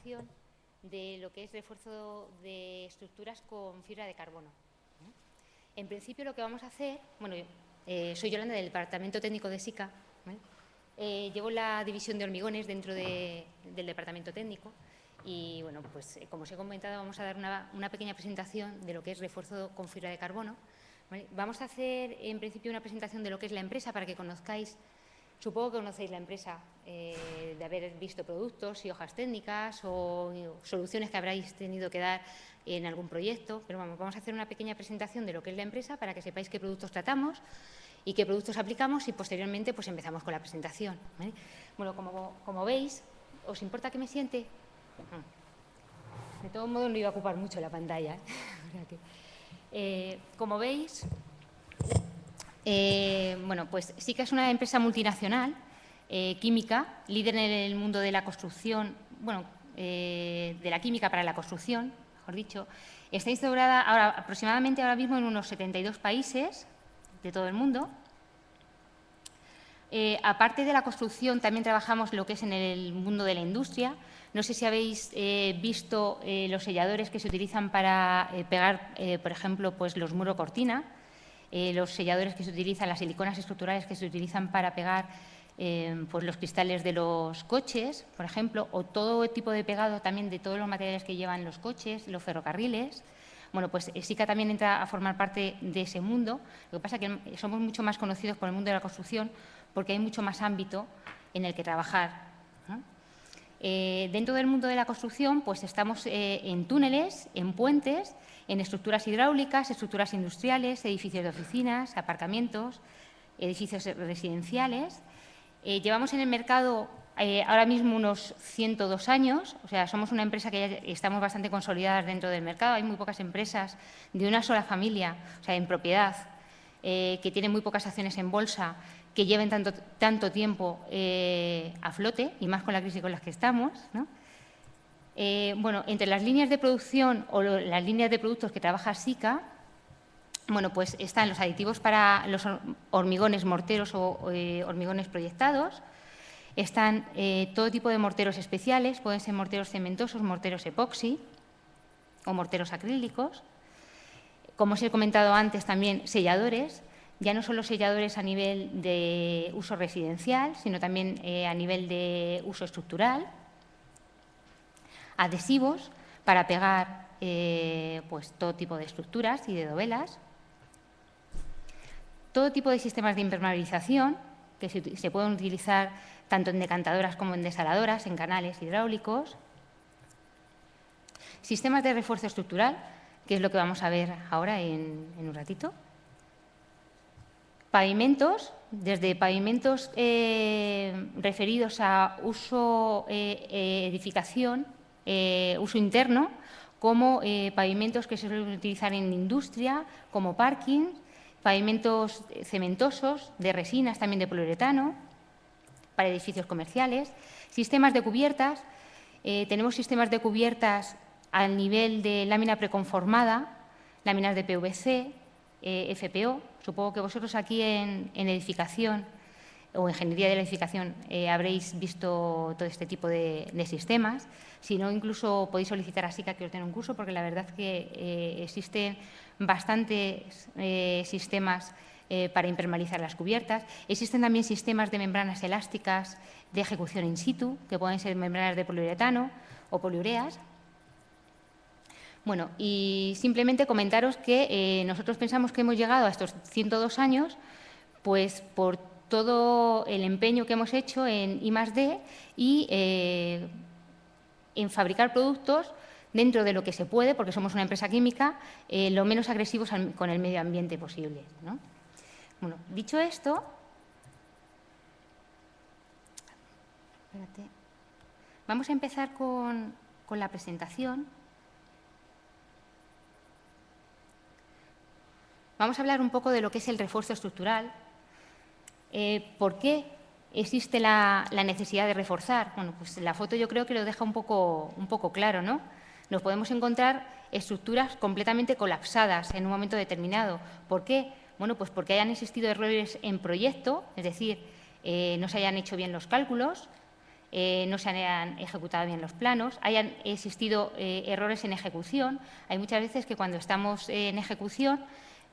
presentación de lo que es refuerzo de estructuras con fibra de carbono. En principio, lo que vamos a hacer, bueno, soy Yolanda del Departamento Técnico de SICA, ¿vale? Llevo la división de hormigones dentro del Departamento Técnico y, bueno, pues como os he comentado, vamos a dar una pequeña presentación de lo que es refuerzo con fibra de carbono, ¿vale? Vamos a hacer, en principio, una presentación de lo que es la empresa para que conozcáis. Supongo que conocéis la empresa de haber visto productos y hojas técnicas o soluciones que habréis tenido que dar en algún proyecto, pero vamos a hacer una pequeña presentación de lo que es la empresa para que sepáis qué productos tratamos y qué productos aplicamos y posteriormente pues empezamos con la presentación, ¿vale? Bueno, como veis, ¿os importa que me siente? De todos modos no iba a ocupar mucho la pantalla, ¿eh? Como veis… bueno, pues sí que es una empresa multinacional, química, líder en el mundo de la construcción, bueno, de la química para la construcción, mejor dicho. Está instaurada aproximadamente ahora mismo en unos 72 países de todo el mundo. Aparte de la construcción, también trabajamos lo que es en el mundo de la industria. No sé si habéis visto los selladores que se utilizan para pegar, por ejemplo, pues los muros cortina. Los selladores que se utilizan, las siliconas estructurales que se utilizan para pegar pues los cristales de los coches, por ejemplo, o todo tipo de pegado también de todos los materiales que llevan los coches, los ferrocarriles. Bueno, pues SICA también entra a formar parte de ese mundo. Lo que pasa es que somos mucho más conocidos por el mundo de la construcción porque hay mucho más ámbito en el que trabajar, ¿no? Dentro del mundo de la construcción, pues estamos en túneles, en puentes, en estructuras hidráulicas, estructuras industriales, edificios de oficinas, aparcamientos, edificios residenciales. Llevamos en el mercado ahora mismo unos 102 años, o sea, somos una empresa que ya estamos bastante consolidadas dentro del mercado. Hay muy pocas empresas de una sola familia, o sea, en propiedad, que tienen muy pocas acciones en bolsa, que lleven tanto tiempo a flote, y más con la crisis con la que estamos, ¿no? Bueno, entre las líneas de producción o las líneas de productos que trabaja SICA, bueno, pues están los aditivos para los hormigones morteros o hormigones proyectados, están todo tipo de morteros especiales, pueden ser morteros cementosos, morteros epoxi o morteros acrílicos. Como os he comentado antes, también selladores, ya no solo selladores a nivel de uso residencial, sino también a nivel de uso estructural. Adhesivos para pegar pues todo tipo de estructuras y de dovelas. Todo tipo de sistemas de impermeabilización que se pueden utilizar tanto en decantadoras como en desaladoras, en canales hidráulicos. Sistemas de refuerzo estructural, que es lo que vamos a ver ahora en un ratito. Pavimentos, desde pavimentos referidos a uso edificación, uso interno, como pavimentos que se suelen utilizar en industria, como parking, pavimentos cementosos, de resinas, también de poliuretano, para edificios comerciales, sistemas de cubiertas. Tenemos sistemas de cubiertas al nivel de lámina preconformada, láminas de PVC, FPO. Supongo que vosotros aquí en edificación o ingeniería de la edificación habréis visto todo este tipo de sistemas. Si no, incluso podéis solicitar a SICA que os den un curso, porque la verdad es que existen bastantes sistemas para impermeabilizar las cubiertas. Existen también sistemas de membranas elásticas de ejecución in situ, que pueden ser membranas de poliuretano o poliureas. Bueno, y simplemente comentaros que nosotros pensamos que hemos llegado a estos 102 años pues por todo el empeño que hemos hecho en I+D y en fabricar productos dentro de lo que se puede, porque somos una empresa química, lo menos agresivos con el medio ambiente posible, ¿no? Bueno, dicho esto, vamos a empezar con la presentación. Vamos a hablar un poco de lo que es el refuerzo estructural. ¿Por qué existe la necesidad de reforzar? Bueno, pues la foto yo creo que lo deja un poco claro, ¿no? Nos podemos encontrar estructuras completamente colapsadas en un momento determinado. ¿Por qué? Bueno, pues porque hayan existido errores en proyecto, es decir, no se hayan hecho bien los cálculos, no se han ejecutado bien los planos, hayan existido errores en ejecución. Hay muchas veces que cuando estamos en ejecución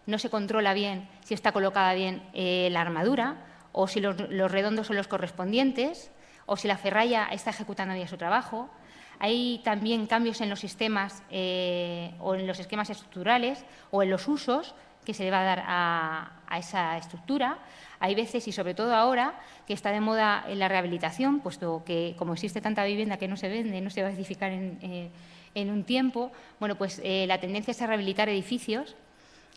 no se controla bien si está colocada bien la armadura o si los redondos son los correspondientes o si la ferralla está ejecutando bien su trabajo. Hay también cambios en los sistemas o en los esquemas estructurales o en los usos que se le va a dar a esa estructura. Hay veces, y sobre todo ahora, que está de moda la rehabilitación, puesto que como existe tanta vivienda que no se vende, no se va a edificar en un tiempo, bueno, pues la tendencia es a rehabilitar edificios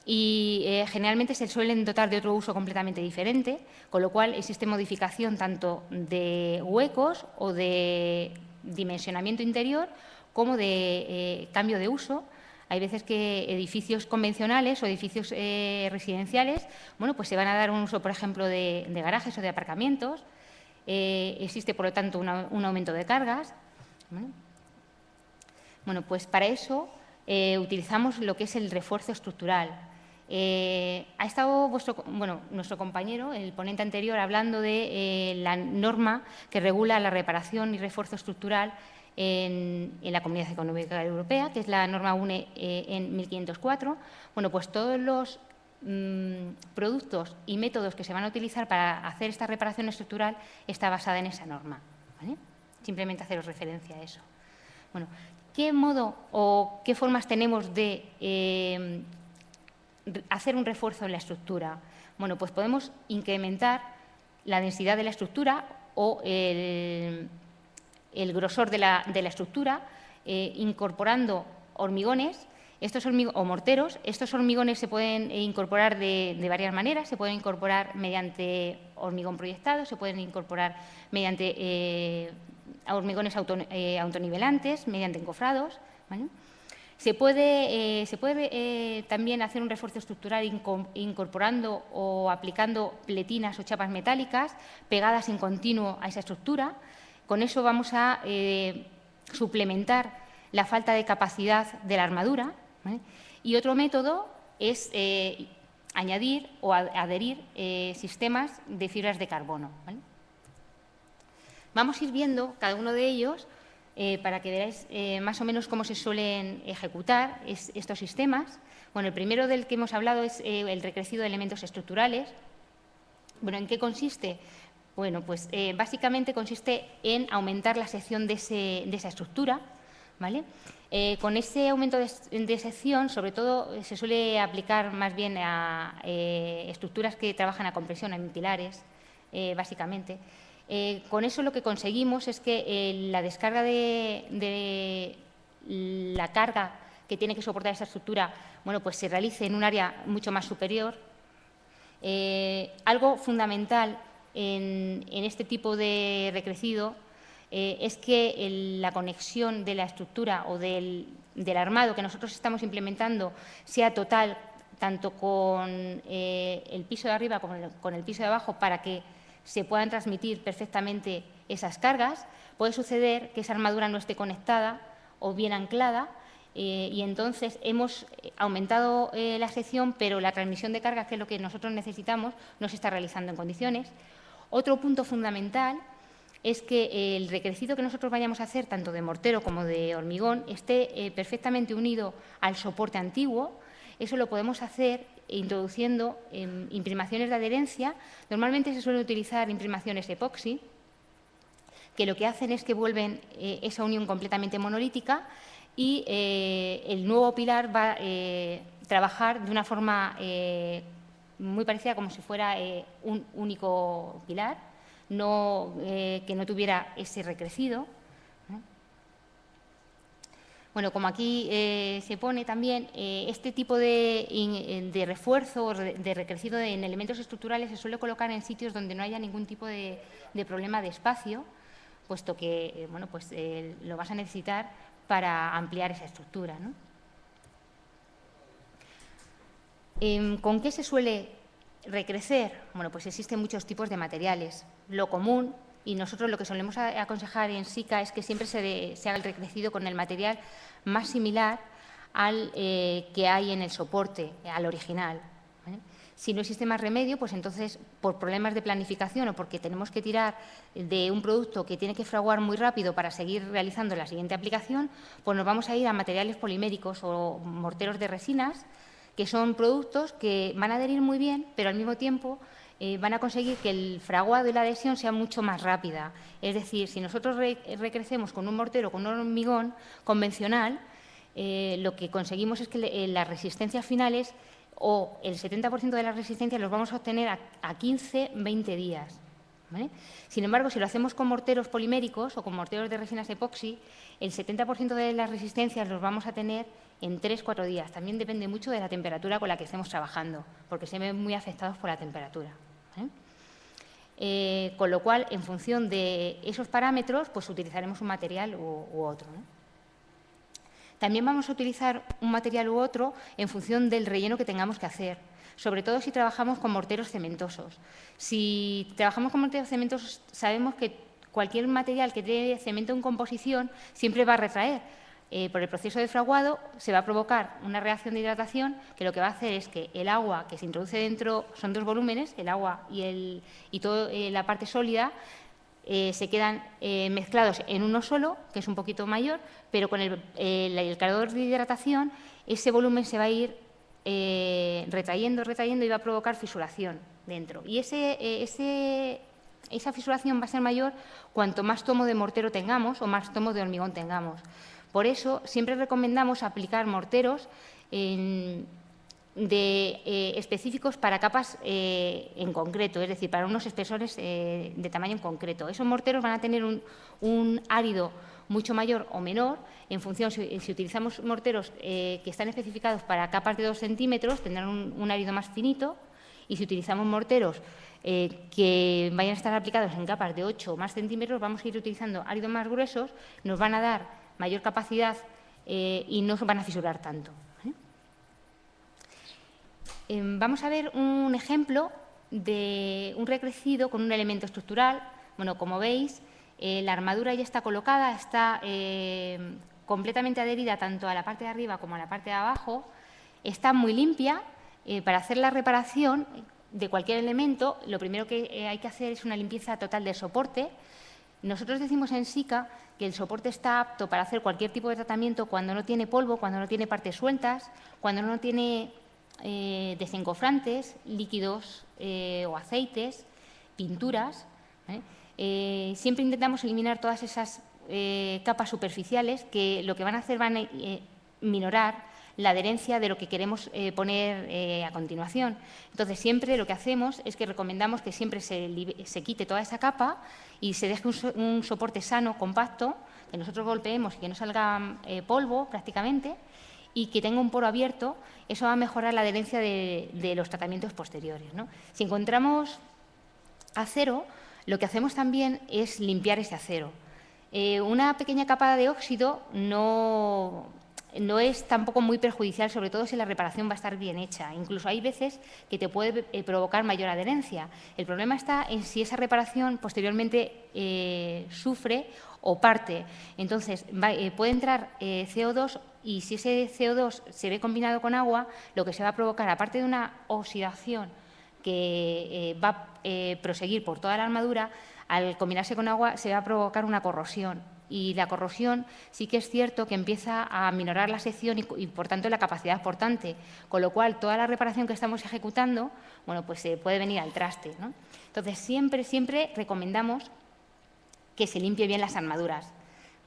y generalmente se suelen dotar de otro uso completamente diferente, con lo cual existe modificación tanto de huecos o de dimensionamiento interior como de cambio de uso. Hay veces que edificios convencionales o edificios residenciales, bueno, pues se van a dar un uso, por ejemplo, de garajes o de aparcamientos. Existe, por lo tanto, un aumento de cargas. Bueno, pues para eso utilizamos lo que es el refuerzo estructural. Ha estado nuestro compañero, el ponente anterior, hablando de la norma que regula la reparación y refuerzo estructural en la Comunidad Económica Europea, que es la norma UNE en 1504. Bueno, pues todos los productos y métodos que se van a utilizar para hacer esta reparación estructural está basada en esa norma, ¿vale? Simplemente haceros referencia a eso. Bueno, ¿qué modo o qué formas tenemos de hacer un refuerzo en la estructura? Bueno, pues podemos incrementar la densidad de la estructura o el grosor de la estructura, incorporando hormigones o morteros. Estos hormigones se pueden incorporar de varias maneras. Se pueden incorporar mediante hormigón proyectado, se pueden incorporar mediante hormigones autonivelantes, mediante encofrados, ¿vale? Se puede también hacer un refuerzo estructural incorporando o aplicando pletinas o chapas metálicas pegadas en continuo a esa estructura. Con eso vamos a suplementar la falta de capacidad de la armadura, ¿vale? Y otro método es añadir o adherir sistemas de fibras de carbono, ¿vale? Vamos a ir viendo cada uno de ellos para que veáis más o menos cómo se suelen ejecutar estos sistemas. Bueno, el primero del que hemos hablado es el recrecido de elementos estructurales. Bueno, ¿en qué consiste? Bueno, pues básicamente consiste en aumentar la sección de esa estructura, ¿vale? Con ese aumento de sección, sobre todo, se suele aplicar más bien a estructuras que trabajan a compresión, en pilares, básicamente. Con eso lo que conseguimos es que la descarga de la carga que tiene que soportar esa estructura, bueno, pues se realice en un área mucho más superior. Algo fundamental en este tipo de recrecido es que la conexión de la estructura o del armado que nosotros estamos implementando sea total, tanto con el piso de arriba como con el piso de abajo, para que se puedan transmitir perfectamente esas cargas. Puede suceder que esa armadura no esté conectada o bien anclada y entonces hemos aumentado la sección, pero la transmisión de cargas, que es lo que nosotros necesitamos, no se está realizando en condiciones. Otro punto fundamental es que el recrecido que nosotros vayamos a hacer, tanto de mortero como de hormigón, esté perfectamente unido al soporte antiguo. Eso lo podemos hacer introduciendo imprimaciones de adherencia. Normalmente se suele utilizar imprimaciones epoxi, que lo que hacen es que vuelven esa unión completamente monolítica y el nuevo pilar va a trabajar de una forma muy parecida, como si fuera un único pilar, que no tuviera ese recrecido. Bueno, como aquí se pone también, este tipo de refuerzo, de recrecido en elementos estructurales se suele colocar en sitios donde no haya ningún tipo de problema de espacio, puesto que bueno, pues, lo vas a necesitar para ampliar esa estructura, ¿no? ¿Con qué se suele recrecer? Bueno, pues existen muchos tipos de materiales. Lo común, y nosotros lo que solemos aconsejar en SICA es que siempre se haga el recrecido con el material más similar al que hay en el soporte, al original, ¿vale? Si no existe más remedio, pues entonces, por problemas de planificación o porque tenemos que tirar de un producto que tiene que fraguar muy rápido para seguir realizando la siguiente aplicación, pues nos vamos a ir a materiales poliméricos o morteros de resinas, que son productos que van a adherir muy bien, pero al mismo tiempo van a conseguir que el fraguado y la adhesión sea mucho más rápida. Es decir, si nosotros recrecemos con un mortero, con un hormigón convencional, lo que conseguimos es que las resistencias finales o el 70% de las resistencias los vamos a obtener a 15, 20 días. ¿Vale? Sin embargo, si lo hacemos con morteros poliméricos o con morteros de resinas epoxi, el 70% de las resistencias los vamos a tener en 3, 4 días. También depende mucho de la temperatura con la que estemos trabajando, porque se ven muy afectados por la temperatura. Con lo cual, en función de esos parámetros, pues utilizaremos un material u otro, ¿no? También vamos a utilizar un material u otro en función del relleno que tengamos que hacer, sobre todo si trabajamos con morteros cementosos. Si trabajamos con morteros cementosos, sabemos que cualquier material que tiene cemento en composición siempre va a retraer. Por el proceso de fraguado se va a provocar una reacción de hidratación que lo que va a hacer es que el agua que se introduce dentro, son dos volúmenes, el agua y toda la parte sólida, se quedan mezclados en uno solo, que es un poquito mayor, pero con el calor de hidratación ese volumen se va a ir retrayendo y va a provocar fisuración dentro. Y esa fisuración va a ser mayor cuanto más tomo de mortero tengamos o más tomo de hormigón tengamos. Por eso, siempre recomendamos aplicar morteros específicos para capas en concreto, es decir, para unos espesores de tamaño en concreto. Esos morteros van a tener un árido mucho mayor o menor, en función, si utilizamos morteros que están especificados para capas de 2 centímetros, tendrán un árido más finito, y si utilizamos morteros que vayan a estar aplicados en capas de 8 o más centímetros, vamos a ir utilizando áridos más gruesos, nos van a dar mayor capacidad y no van a fisurar tanto. Vamos a ver un ejemplo de un recrecido con un elemento estructural. Bueno, como veis, la armadura ya está colocada, está completamente adherida tanto a la parte de arriba como a la parte de abajo, está muy limpia. Para hacer la reparación de cualquier elemento, lo primero que hay que hacer es una limpieza total del soporte. Nosotros decimos en SICA que el soporte está apto para hacer cualquier tipo de tratamiento cuando no tiene polvo, cuando no tiene partes sueltas, cuando no tiene desencofrantes, líquidos o aceites, pinturas. Siempre intentamos eliminar todas esas capas superficiales que lo que van a hacer van a minorar la adherencia de lo que queremos poner a continuación. Entonces, siempre lo que hacemos es que recomendamos que siempre se quite toda esa capa y se deje un soporte sano, compacto, que nosotros golpeemos y que no salga polvo prácticamente, y que tenga un poro abierto. Eso va a mejorar la adherencia de los tratamientos posteriores, ¿no? Si encontramos acero, lo que hacemos también es limpiar ese acero. Una pequeña capa de óxido no es tampoco muy perjudicial, sobre todo si la reparación va a estar bien hecha. Incluso hay veces que te puede provocar mayor adherencia. El problema está en si esa reparación posteriormente sufre o parte. Entonces, puede entrar CO2 y si ese CO2 se ve combinado con agua, lo que se va a provocar, aparte de una oxidación que va a proseguir por toda la armadura, al combinarse con agua se va a provocar una corrosión. Y la corrosión sí que es cierto que empieza a minorar la sección y por tanto, la capacidad portante, con lo cual toda la reparación que estamos ejecutando, bueno, pues se puede venir al traste, ¿no? Entonces, siempre recomendamos que se limpie bien las armaduras.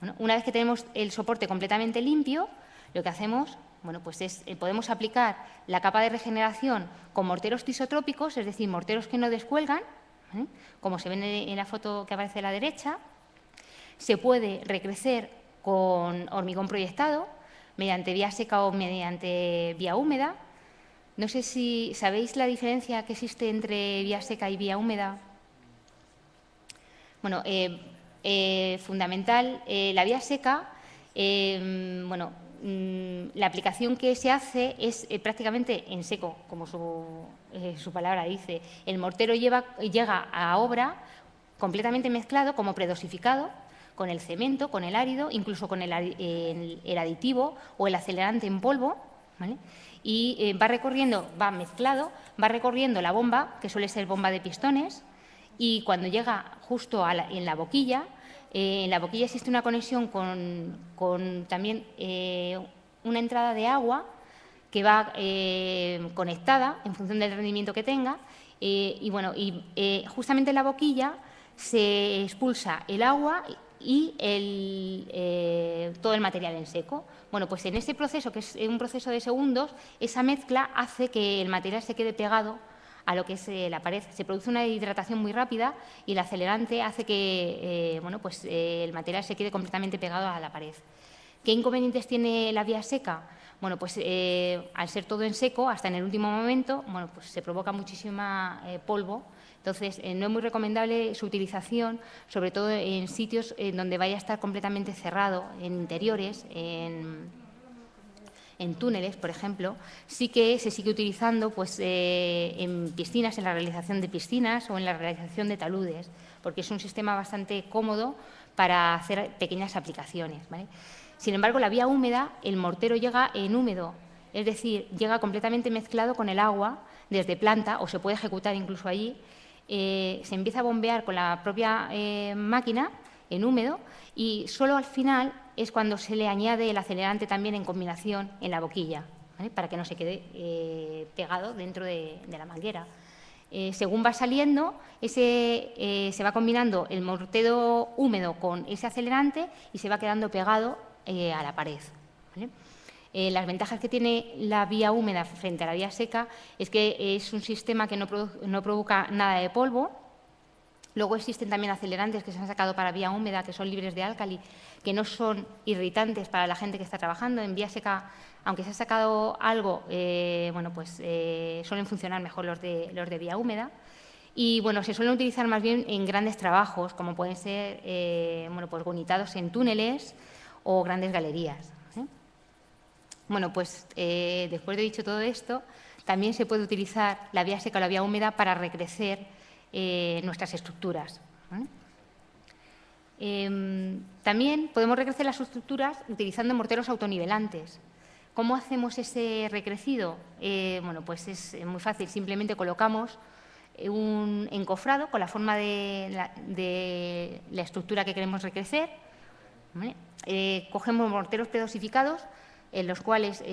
Bueno, una vez que tenemos el soporte completamente limpio, lo que hacemos, bueno, pues podemos aplicar la capa de regeneración con morteros tisotrópicos, es decir, morteros que no descuelgan, como se ve en la foto que aparece a la derecha. Se puede recrecer con hormigón proyectado, mediante vía seca o mediante vía húmeda. No sé si sabéis la diferencia que existe entre vía seca y vía húmeda. Bueno, fundamental, la vía seca, la aplicación que se hace es prácticamente en seco, como su palabra dice. El mortero llega a obra completamente mezclado, como predosificado, con el cemento, con el árido, incluso con el aditivo o el acelerante en polvo. ¿vale? Y va mezclado, va recorriendo la bomba, que suele ser bomba de pistones, y cuando llega justo en la boquilla existe una conexión con también una entrada de agua que va conectada en función del rendimiento que tenga, justamente en la boquilla se expulsa el agua y todo el material en seco. Bueno, pues en este proceso, que es un proceso de segundos, esa mezcla hace que el material se quede pegado a lo que es la pared. Se produce una hidratación muy rápida y el acelerante hace que el material se quede completamente pegado a la pared. ¿Qué inconvenientes tiene la vía seca? Bueno, pues al ser todo en seco, hasta en el último momento, bueno, pues se provoca muchísima polvo. Entonces, no es muy recomendable su utilización, sobre todo en sitios donde vaya a estar completamente cerrado, en interiores, en túneles, por ejemplo. Sí que se sigue utilizando pues, en piscinas, en la realización de piscinas o en la realización de taludes, porque es un sistema bastante cómodo para hacer pequeñas aplicaciones, ¿vale? Sin embargo, la vía húmeda, el mortero llega en húmedo, es decir, llega completamente mezclado con el agua desde planta, o se puede ejecutar incluso allí. Se empieza a bombear con la propia máquina en húmedo y solo al final es cuando se le añade el acelerante también en combinación en la boquilla, ¿vale? Para que no se quede pegado dentro de la manguera. Según va saliendo, se va combinando el mortero húmedo con ese acelerante y se va quedando pegado a la pared, ¿vale? Las ventajas que tiene la vía húmeda frente a la vía seca es que es un sistema que no provoca nada de polvo. Luego existen también acelerantes que se han sacado para vía húmeda, que son libres de álcali, que no son irritantes para la gente que está trabajando. En vía seca, aunque se ha sacado algo, suelen funcionar mejor los de vía húmeda. Y bueno, se suelen utilizar más bien en grandes trabajos, como pueden ser gonitados en túneles o grandes galerías. Bueno, pues después de dicho todo esto, también se puede utilizar la vía seca o la vía húmeda para recrecer nuestras estructuras, ¿vale? También podemos recrecer las estructuras utilizando morteros autonivelantes. ¿Cómo hacemos ese recrecido? Bueno, pues es muy fácil, simplemente colocamos un encofrado con la forma de la estructura que queremos recrecer, ¿vale? Cogemos morteros predosificados, en los cuales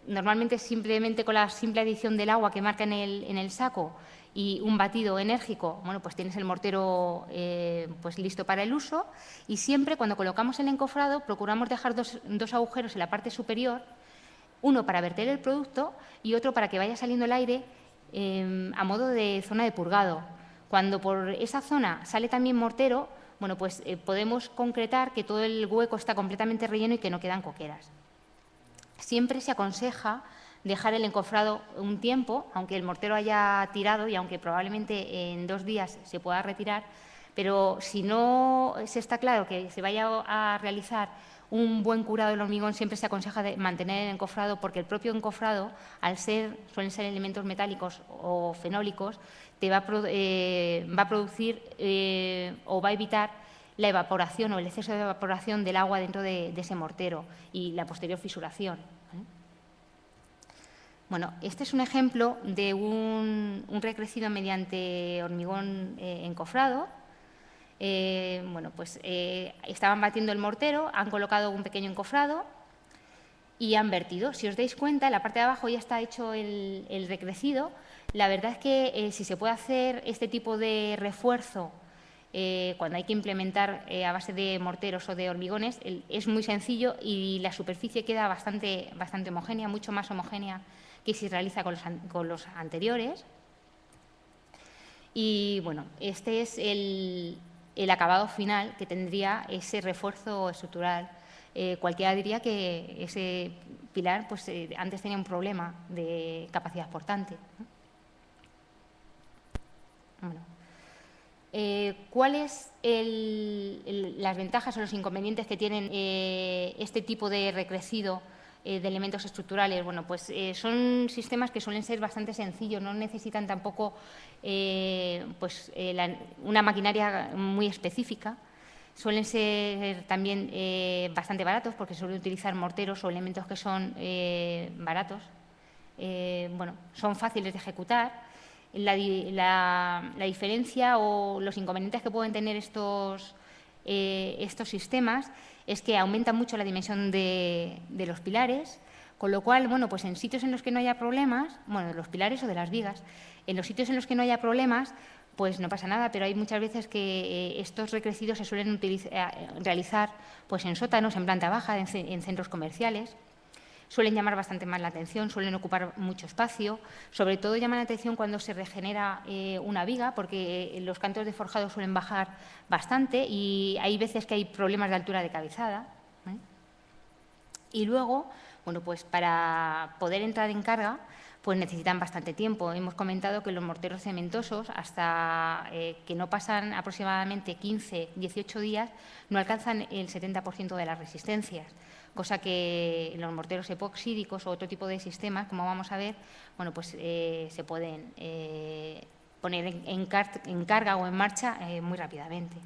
normalmente simplemente con la simple adición del agua que marca en el saco y un batido enérgico, bueno, pues tienes el mortero pues listo para el uso. Y siempre cuando colocamos el encofrado procuramos dejar dos agujeros en la parte superior, uno para verter el producto y otro para que vaya saliendo el aire a modo de zona de purgado. Cuando por esa zona sale también mortero, bueno, pues podemos concretar que todo el hueco está completamente relleno y que no quedan coqueras. Siempre se aconseja dejar el encofrado un tiempo, aunque el mortero haya tirado y aunque probablemente en 2 días se pueda retirar, pero si no se está claro que se vaya a realizar un buen curado del hormigón, siempre se aconseja mantener el encofrado, porque el propio encofrado, suelen ser elementos metálicos o fenólicos, te va a producir o va a evitar la evaporación o el exceso de evaporación del agua dentro de ese mortero y la posterior fisuración, ¿vale? Bueno, este es un ejemplo de un recrecido mediante hormigón encofrado. Estaban batiendo el mortero, han colocado un pequeño encofrado y han vertido. Si os dais cuenta, en la parte de abajo ya está hecho el recrecido. La verdad es que si se puede hacer este tipo de refuerzo cuando hay que implementar a base de morteros o de hormigones, es muy sencillo y la superficie queda bastante homogénea, mucho más homogénea que si se realiza con los anteriores. Y bueno, este es el acabado final que tendría ese refuerzo estructural. Cualquiera diría que ese pilar pues, antes tenía un problema de capacidad portante, ¿no? Bueno. ¿Cuáles las ventajas o los inconvenientes que tienen este tipo de recrecido de elementos estructurales? Bueno, pues son sistemas que suelen ser bastante sencillos, no necesitan tampoco una maquinaria muy específica. Suelen ser también bastante baratos porque suelen utilizar morteros o elementos que son baratos. Bueno, son fáciles de ejecutar. La diferencia o los inconvenientes que pueden tener estos sistemas es que aumentan mucho la dimensión de los pilares, con lo cual, bueno, pues en sitios en los que no haya problemas, bueno, de los pilares o de las vigas, en los sitios en los que no haya problemas, pues no pasa nada, pero hay muchas veces que estos recrecidos se suelen realizar pues en sótanos, en planta baja, en centros comerciales. Suelen llamar bastante más la atención, suelen ocupar mucho espacio. Sobre todo llaman la atención cuando se regenera una viga, porque los cantos de forjado suelen bajar bastante y hay veces que hay problemas de altura de cabezada. Y luego, bueno, pues para poder entrar en carga, pues necesitan bastante tiempo. Hemos comentado que los morteros cementosos, hasta que no pasan aproximadamente 15, 18 días, no alcanzan el 70% de las resistencias, cosa que los morteros epoxídicos o otro tipo de sistemas, como vamos a ver, bueno, pues se pueden poner en carga o en marcha muy rápidamente.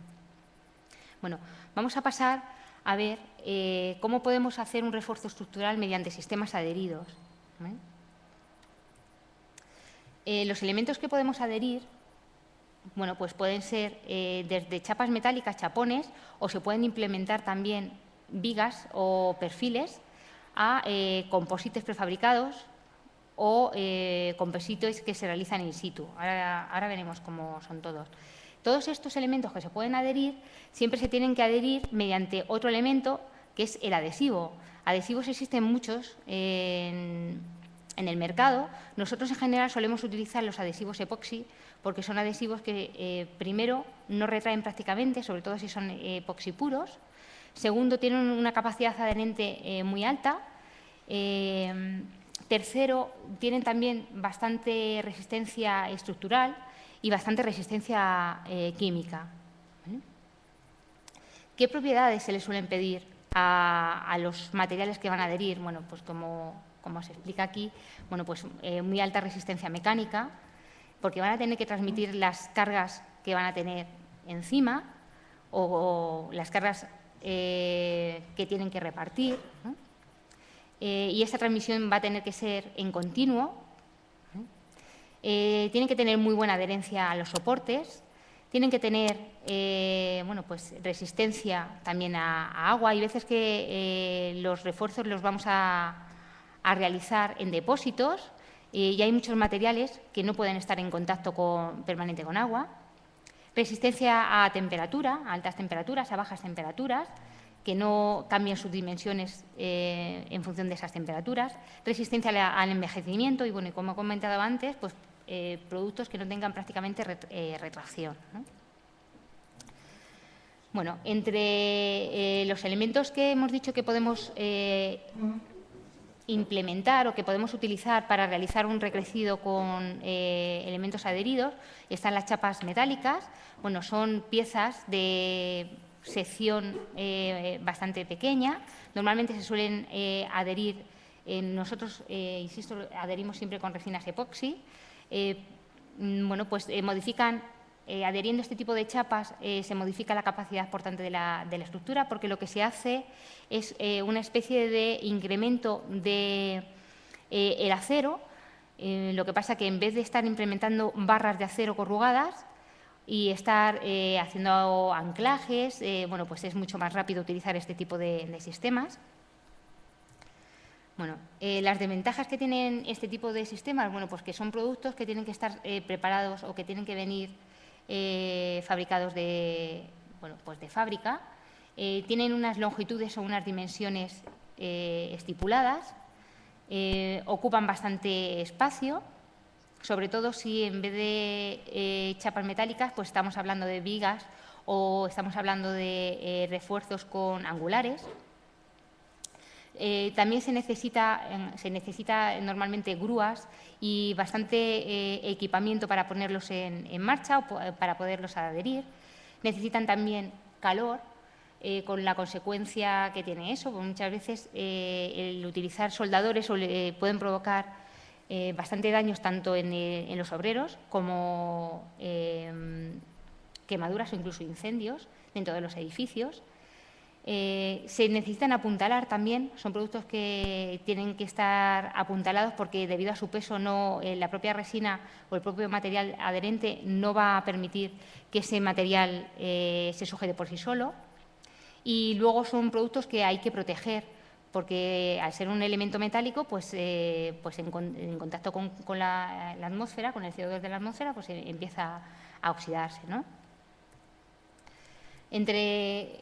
Bueno, vamos a pasar a ver cómo podemos hacer un refuerzo estructural mediante sistemas adheridos. Los elementos que podemos adherir, bueno, pues pueden ser desde chapas metálicas, chapones, o se pueden implementar también vigas o perfiles a composites prefabricados o composites que se realizan in situ. Ahora veremos cómo son todos. Todos estos elementos que se pueden adherir siempre se tienen que adherir mediante otro elemento que es el adhesivo. Adhesivos existen muchos en el mercado. Nosotros en general solemos utilizar los adhesivos epoxi porque son adhesivos que primero no retraen prácticamente, sobre todo si son epoxi puros. Segundo, tienen una capacidad adherente muy alta. Tercero, tienen también bastante resistencia estructural y bastante resistencia química. ¿Qué propiedades se les suelen pedir a los materiales que van a adherir? Bueno, pues como se explica aquí, bueno, pues muy alta resistencia mecánica, porque van a tener que transmitir las cargas que van a tener encima o las cargas que tienen que repartir, ¿no? Y esta transmisión va a tener que ser en continuo. Tienen que tener muy buena adherencia a los soportes, tienen que tener bueno, pues resistencia también a agua. Hay veces que los refuerzos los vamos a realizar en depósitos y hay muchos materiales que no pueden estar en contacto permanente con agua. Resistencia a temperatura, a altas temperaturas, a bajas temperaturas, que no cambian sus dimensiones en función de esas temperaturas. Resistencia al envejecimiento y, bueno, como he comentado antes, pues productos que no tengan prácticamente retracción, ¿no? Bueno, entre los elementos que hemos dicho que podemos implementar o que podemos utilizar para realizar un recrecido con elementos adheridos están las chapas metálicas. Bueno, son piezas de sección bastante pequeña. Normalmente se suelen adherir, nosotros, insisto, adherimos siempre con resinas epoxi. Bueno, pues modifican, adheriendo este tipo de chapas, se modifica la capacidad portante de la estructura, porque lo que se hace es una especie de incremento del acero. Lo que pasa que en vez de estar implementando barras de acero corrugadas y estar haciendo anclajes, bueno, pues es mucho más rápido utilizar este tipo de sistemas. Bueno, las desventajas que tienen este tipo de sistemas, bueno, pues que son productos que tienen que estar preparados o que tienen que venir fabricados bueno, pues de fábrica. Tienen unas longitudes o unas dimensiones estipuladas, ocupan bastante espacio, sobre todo si en vez de chapas metálicas, pues estamos hablando de vigas o estamos hablando de refuerzos con angulares. También se necesita normalmente grúas y bastante equipamiento para ponerlos en marcha o para poderlos adherir. Necesitan también calor, con la consecuencia que tiene eso, porque muchas veces el utilizar soldadores pueden provocar bastante daños tanto en los obreros como quemaduras o incluso incendios. dentro de los edificios. Se necesitan apuntalar también, son productos que tienen que estar apuntalados porque debido a su peso la propia resina o el propio material adherente no va a permitir que ese material se sujete por sí solo. Y luego son productos que hay que proteger porque al ser un elemento metálico, pues en contacto con la atmósfera, con el CO2 de la atmósfera, pues empieza a oxidarse, ¿no? Entre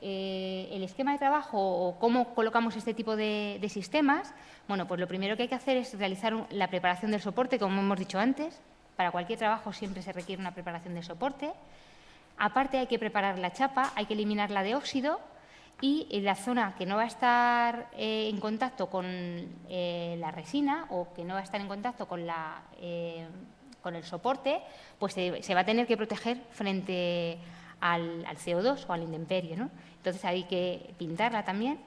el esquema de trabajo o cómo colocamos este tipo de sistemas, bueno, pues lo primero que hay que hacer es realizar la preparación del soporte, como hemos dicho antes. Para cualquier trabajo siempre se requiere una preparación del soporte. Aparte hay que preparar la chapa, hay que eliminarla de óxido y en la zona que no va a estar en contacto con la resina o que no va a estar en contacto con el soporte, pues se va a tener que proteger frente al CO2 o a la intemperie, ¿no? Entonces hay que pintarla también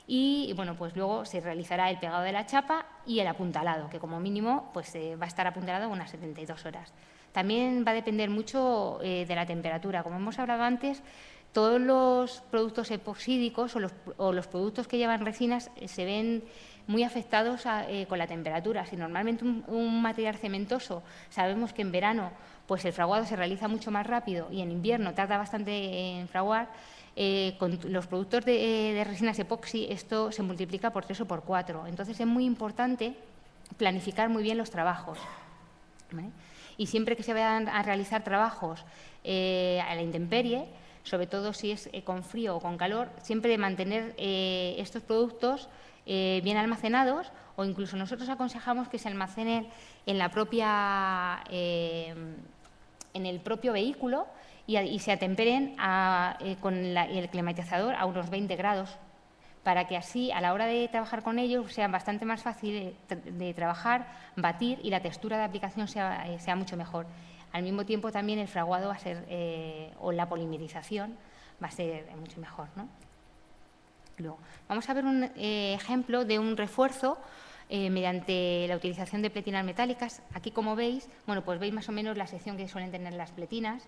y bueno, pues luego se realizará el pegado de la chapa y el apuntalado, que como mínimo pues, va a estar apuntalado unas 72 horas. También va a depender mucho de la temperatura. Como hemos hablado antes, todos los productos epoxídicos o los productos que llevan resinas se ven muy afectados con la temperatura. Si normalmente un material cementoso sabemos que en verano pues el fraguado se realiza mucho más rápido y en invierno tarda bastante en fraguar, con los productos de resinas epoxi esto se multiplica por 3 o por 4. Entonces es muy importante planificar muy bien los trabajos, ¿vale? Y siempre que se vayan a realizar trabajos a la intemperie, sobre todo si es con frío o con calor, siempre mantener estos productos bien almacenados o incluso nosotros aconsejamos que se almacenen en el propio vehículo y se atemperen con el climatizador a unos 20 grados para que así a la hora de trabajar con ellos sea bastante más fácil de trabajar, batir y la textura de aplicación sea mucho mejor. Al mismo tiempo también el fraguado va a ser, o la polimerización va a ser mucho mejor, ¿no? Luego, vamos a ver un ejemplo de un refuerzo mediante la utilización de pletinas metálicas. Aquí, como veis, bueno, pues veis más o menos la sección que suelen tener las pletinas.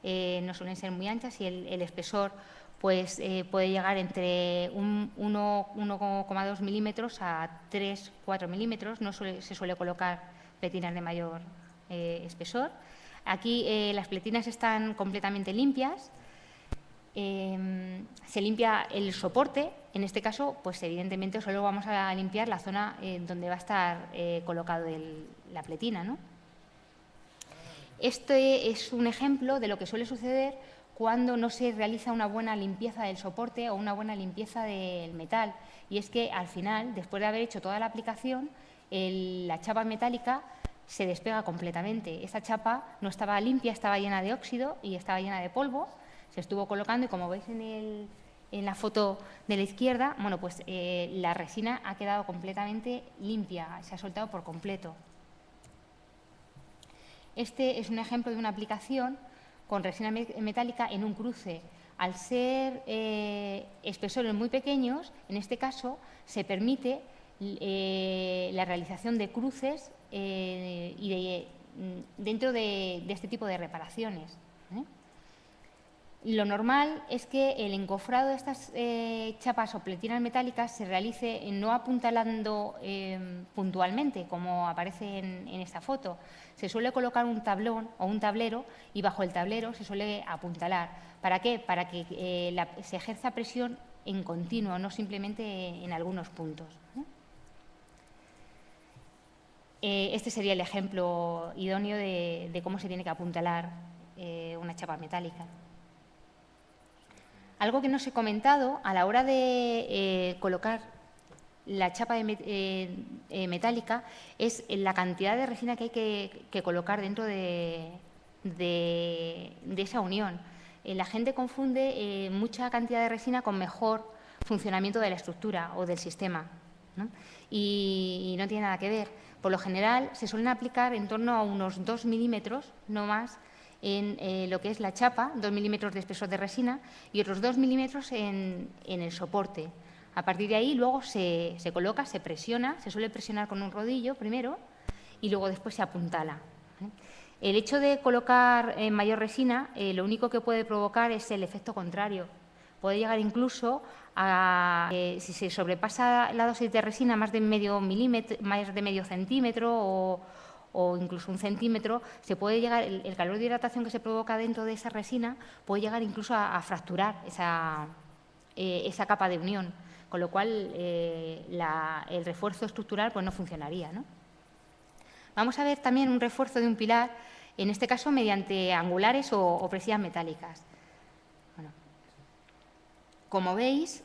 No suelen ser muy anchas y el espesor pues, puede llegar entre 1,2 milímetros a 3-4 milímetros. No se suele colocar pletinas de mayor espesor. Aquí las pletinas están completamente limpias. Se limpia el soporte, en este caso, pues evidentemente solo vamos a limpiar la zona donde va a estar colocado la pletina, ¿no? Este es un ejemplo de lo que suele suceder cuando no se realiza una buena limpieza del soporte o una buena limpieza del metal. Y es que al final, después de haber hecho toda la aplicación, la chapa metálica se despega completamente. Esta chapa no estaba limpia, estaba llena de óxido y estaba llena de polvo. Se estuvo colocando y como veis en la foto de la izquierda, bueno, pues la resina ha quedado completamente limpia, se ha soltado por completo. Este es un ejemplo de una aplicación con resina metálica en un cruce. Al ser espesores muy pequeños, en este caso se permite la realización de cruces dentro de este tipo de reparaciones. Lo normal es que el encofrado de estas chapas o pletinas metálicas se realice no apuntalando puntualmente, como aparece en esta foto. Se suele colocar un tablón o un tablero y bajo el tablero se suele apuntalar. ¿Para qué? Para que se ejerza presión en continuo, no simplemente en algunos puntos. Este sería el ejemplo idóneo de cómo se tiene que apuntalar una chapa metálica. Algo que no os he comentado, a la hora de colocar la chapa metálica es la cantidad de resina que hay que colocar dentro de esa unión. La gente confunde mucha cantidad de resina con mejor funcionamiento de la estructura o del sistema, ¿no? Y no tiene nada que ver. Por lo general, se suelen aplicar en torno a unos 2 milímetros, no más, en lo que es la chapa, 2 milímetros de espesor de resina y otros 2 milímetros en el soporte. A partir de ahí luego se coloca, se presiona, se suele presionar con un rodillo primero y luego después se apuntala. El hecho de colocar mayor resina lo único que puede provocar es el efecto contrario, Puede llegar incluso a, si se sobrepasa la dosis de resina más de medio milímetro, más de medio centímetro o incluso 1 centímetro, se puede llegar, el calor de hidratación que se provoca dentro de esa resina puede llegar incluso a fracturar esa capa de unión, con lo cual el refuerzo estructural pues, no funcionaría, ¿no? Vamos a ver también un refuerzo de un pilar, en este caso mediante angulares o presillas metálicas. Bueno, como veis,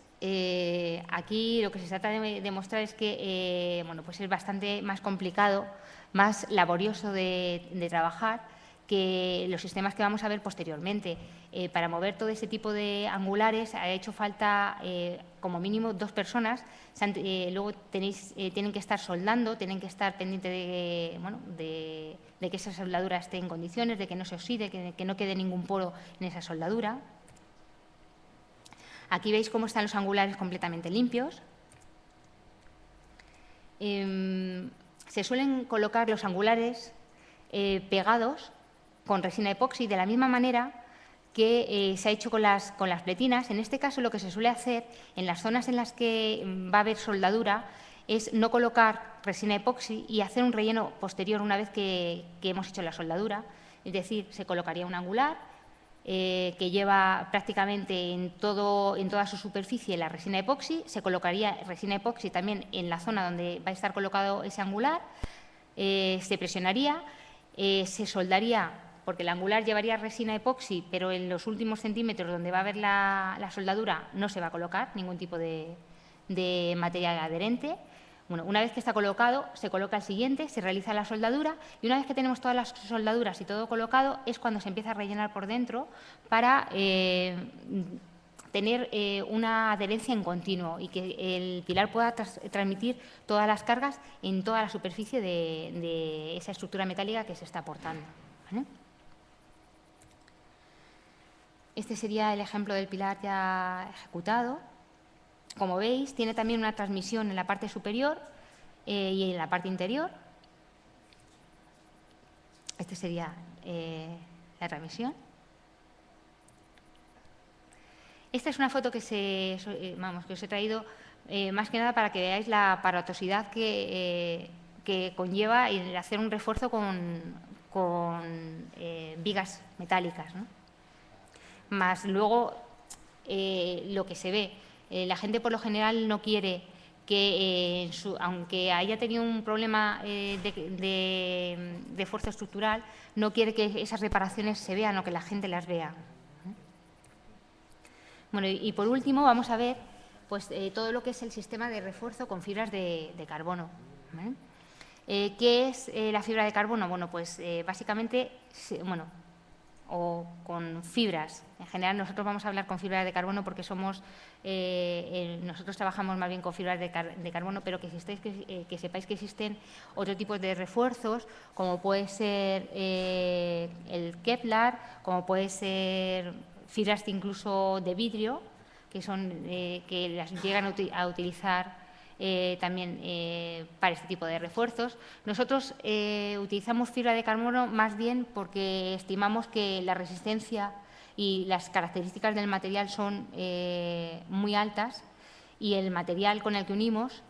aquí lo que se trata de demostrar es que bueno, pues es bastante más complicado, más laborioso de trabajar que los sistemas que vamos a ver posteriormente. Para mover todo ese tipo de angulares ha hecho falta como mínimo 2 personas. Luego tienen que estar soldando, tienen que estar pendientes de que esa soldadura esté en condiciones, de que no se oxide, que no quede ningún poro en esa soldadura. Aquí veis cómo están los angulares completamente limpios. Se suelen colocar los angulares pegados con resina epoxi de la misma manera que se ha hecho con las pletinas. En este caso, lo que se suele hacer en las zonas en las que va a haber soldadura es no colocar resina epoxi y hacer un relleno posterior una vez que hemos hecho la soldadura. Es decir, se colocaría un angular que lleva prácticamente en toda su superficie la resina epoxi, se colocaría resina epoxi también en la zona donde va a estar colocado ese angular, se presionaría, se soldaría, porque el angular llevaría resina epoxi, pero en los últimos centímetros donde va a haber la soldadura no se va a colocar ningún tipo de material adherente. Bueno, una vez que está colocado, se coloca el siguiente, se realiza la soldadura y una vez que tenemos todas las soldaduras y todo colocado es cuando se empieza a rellenar por dentro para tener una adherencia en continuo y que el pilar pueda transmitir todas las cargas en toda la superficie de esa estructura metálica que se está aportando, ¿vale? Este sería el ejemplo del pilar ya ejecutado. Como veis, tiene también una transmisión en la parte superior y en la parte interior. Esta sería la transmisión. Esta es una foto que os he traído más que nada para que veáis la aparatosidad que conlleva el hacer un refuerzo con vigas metálicas, ¿no? Más luego lo que se ve. La gente por lo general no quiere que, aunque haya tenido un problema de fuerza estructural, no quiere que esas reparaciones se vean o que la gente las vea. Bueno, y por último vamos a ver pues, todo lo que es el sistema de refuerzo con fibras de carbono, ¿vale? ¿Qué es la fibra de carbono? Bueno, pues básicamente, o con fibras. En general, nosotros vamos a hablar con fibras de carbono porque nosotros trabajamos más bien con fibras de carbono, pero que sepáis que existen otro tipo de refuerzos, como puede ser el Kevlar, como puede ser fibras incluso de vidrio, que las llegan a utilizar también para este tipo de refuerzos. Nosotros utilizamos fibra de carbono más bien porque estimamos que la resistencia y las características del material son muy altas y el material con el que unimos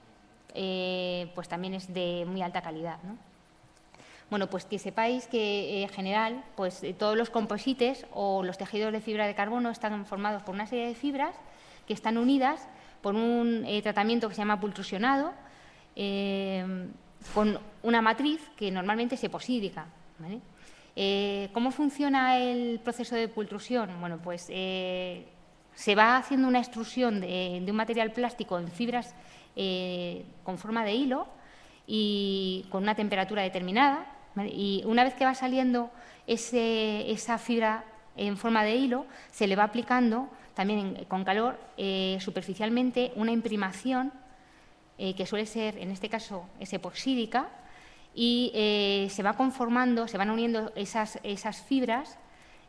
pues también es de muy alta calidad, ¿no? Bueno, pues que sepáis que en general pues, todos los composites o los tejidos de fibra de carbono están formados por una serie de fibras que están unidas por un tratamiento que se llama pultrusionado, con una matriz que normalmente es eposídica, ¿vale? ¿Cómo funciona el proceso de pultrusión? Bueno, pues se va haciendo una extrusión de un material plástico en fibras con forma de hilo y con una temperatura determinada, ¿vale? Y una vez que va saliendo esa fibra en forma de hilo, se le va aplicando también con calor superficialmente una imprimación que suele ser, en este caso, es epoxídica y se va conformando, se van uniendo esas fibras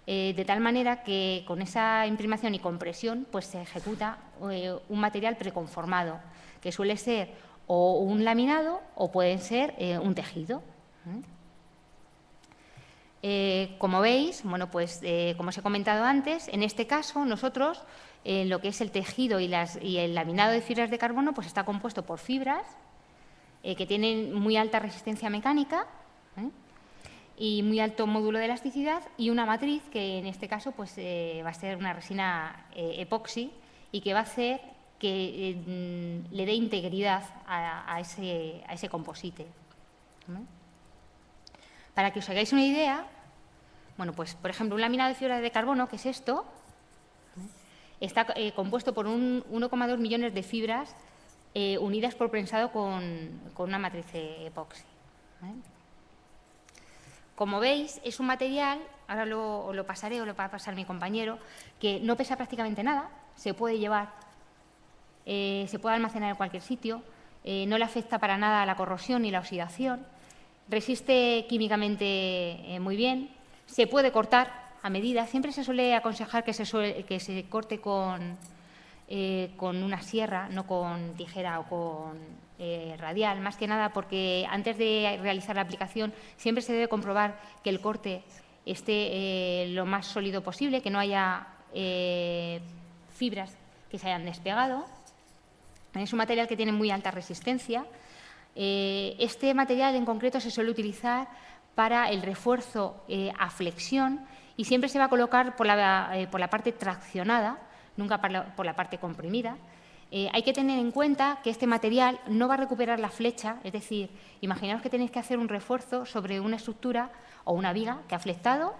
de tal manera que con esa imprimación y compresión pues, se ejecuta un material preconformado, que suele ser o un laminado o puede ser un tejido. Como veis, bueno, pues, como os he comentado antes, en este caso nosotros lo que es el tejido y el laminado de fibras de carbono, pues está compuesto por fibras que tienen muy alta resistencia mecánica y muy alto módulo de elasticidad, y una matriz que en este caso pues, va a ser una resina epoxi y que va a hacer que le dé integridad a ese composite. Para que os hagáis una idea, bueno, pues, por ejemplo, un laminado de fibra de carbono, que es esto, está compuesto por 1,2 millones de fibras unidas por prensado con una matriz epoxi. Como veis, es un material, ahora lo pasaré o lo va a pasar mi compañero, que no pesa prácticamente nada, se puede llevar, se puede almacenar en cualquier sitio, no le afecta para nada a la corrosión ni la oxidación, resiste químicamente muy bien, se puede cortar a medida. Siempre se suele aconsejar que se corte con una sierra, no con tijera o con radial, más que nada porque antes de realizar la aplicación siempre se debe comprobar que el corte esté lo más sólido posible, que no haya fibras que se hayan despegado. Es un material que tiene muy alta resistencia. Este material en concreto se suele utilizar para el refuerzo a flexión y siempre se va a colocar por la parte traccionada, nunca por la parte comprimida. Hay que tener en cuenta que este material no va a recuperar la flecha, es decir, imaginaos que tenéis que hacer un refuerzo sobre una estructura o una viga que ha flectado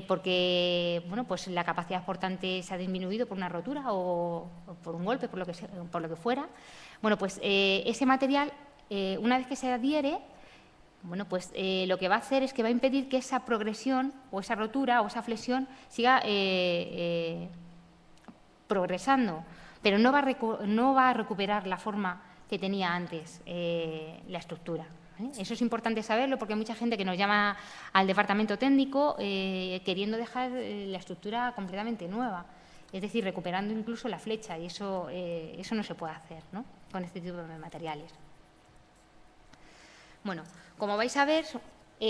porque bueno, pues la capacidad portante se ha disminuido por una rotura o por un golpe, por lo que fuera. Bueno, pues ese material, una vez que se adhiere, bueno, pues lo que va a hacer es que va a impedir que esa progresión o esa rotura o esa flexión siga progresando, pero no va a recuperar la forma que tenía antes la estructura. Eso es importante saberlo porque hay mucha gente que nos llama al departamento técnico queriendo dejar la estructura completamente nueva, es decir, recuperando incluso la flecha, y eso no se puede hacer, ¿no?, con este tipo de materiales. Bueno, como vais a ver,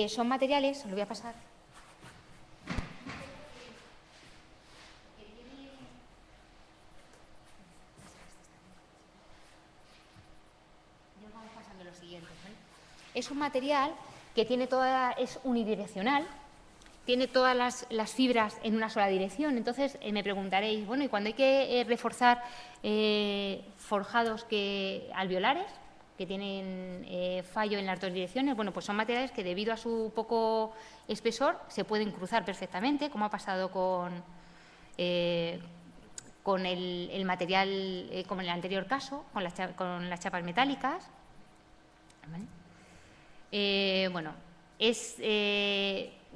son materiales, os lo voy a pasar. Vamos pasando lo siguiente, ¿vale? Es un material que es unidireccional, tiene todas las fibras en una sola dirección. Entonces me preguntaréis, bueno, ¿y cuando hay que reforzar forjados alveolares que tienen fallo en las dos direcciones? Bueno, pues son materiales que debido a su poco espesor se pueden cruzar perfectamente, como ha pasado con el material, como en el anterior caso, con las chapas metálicas. ¿Vale? Bueno,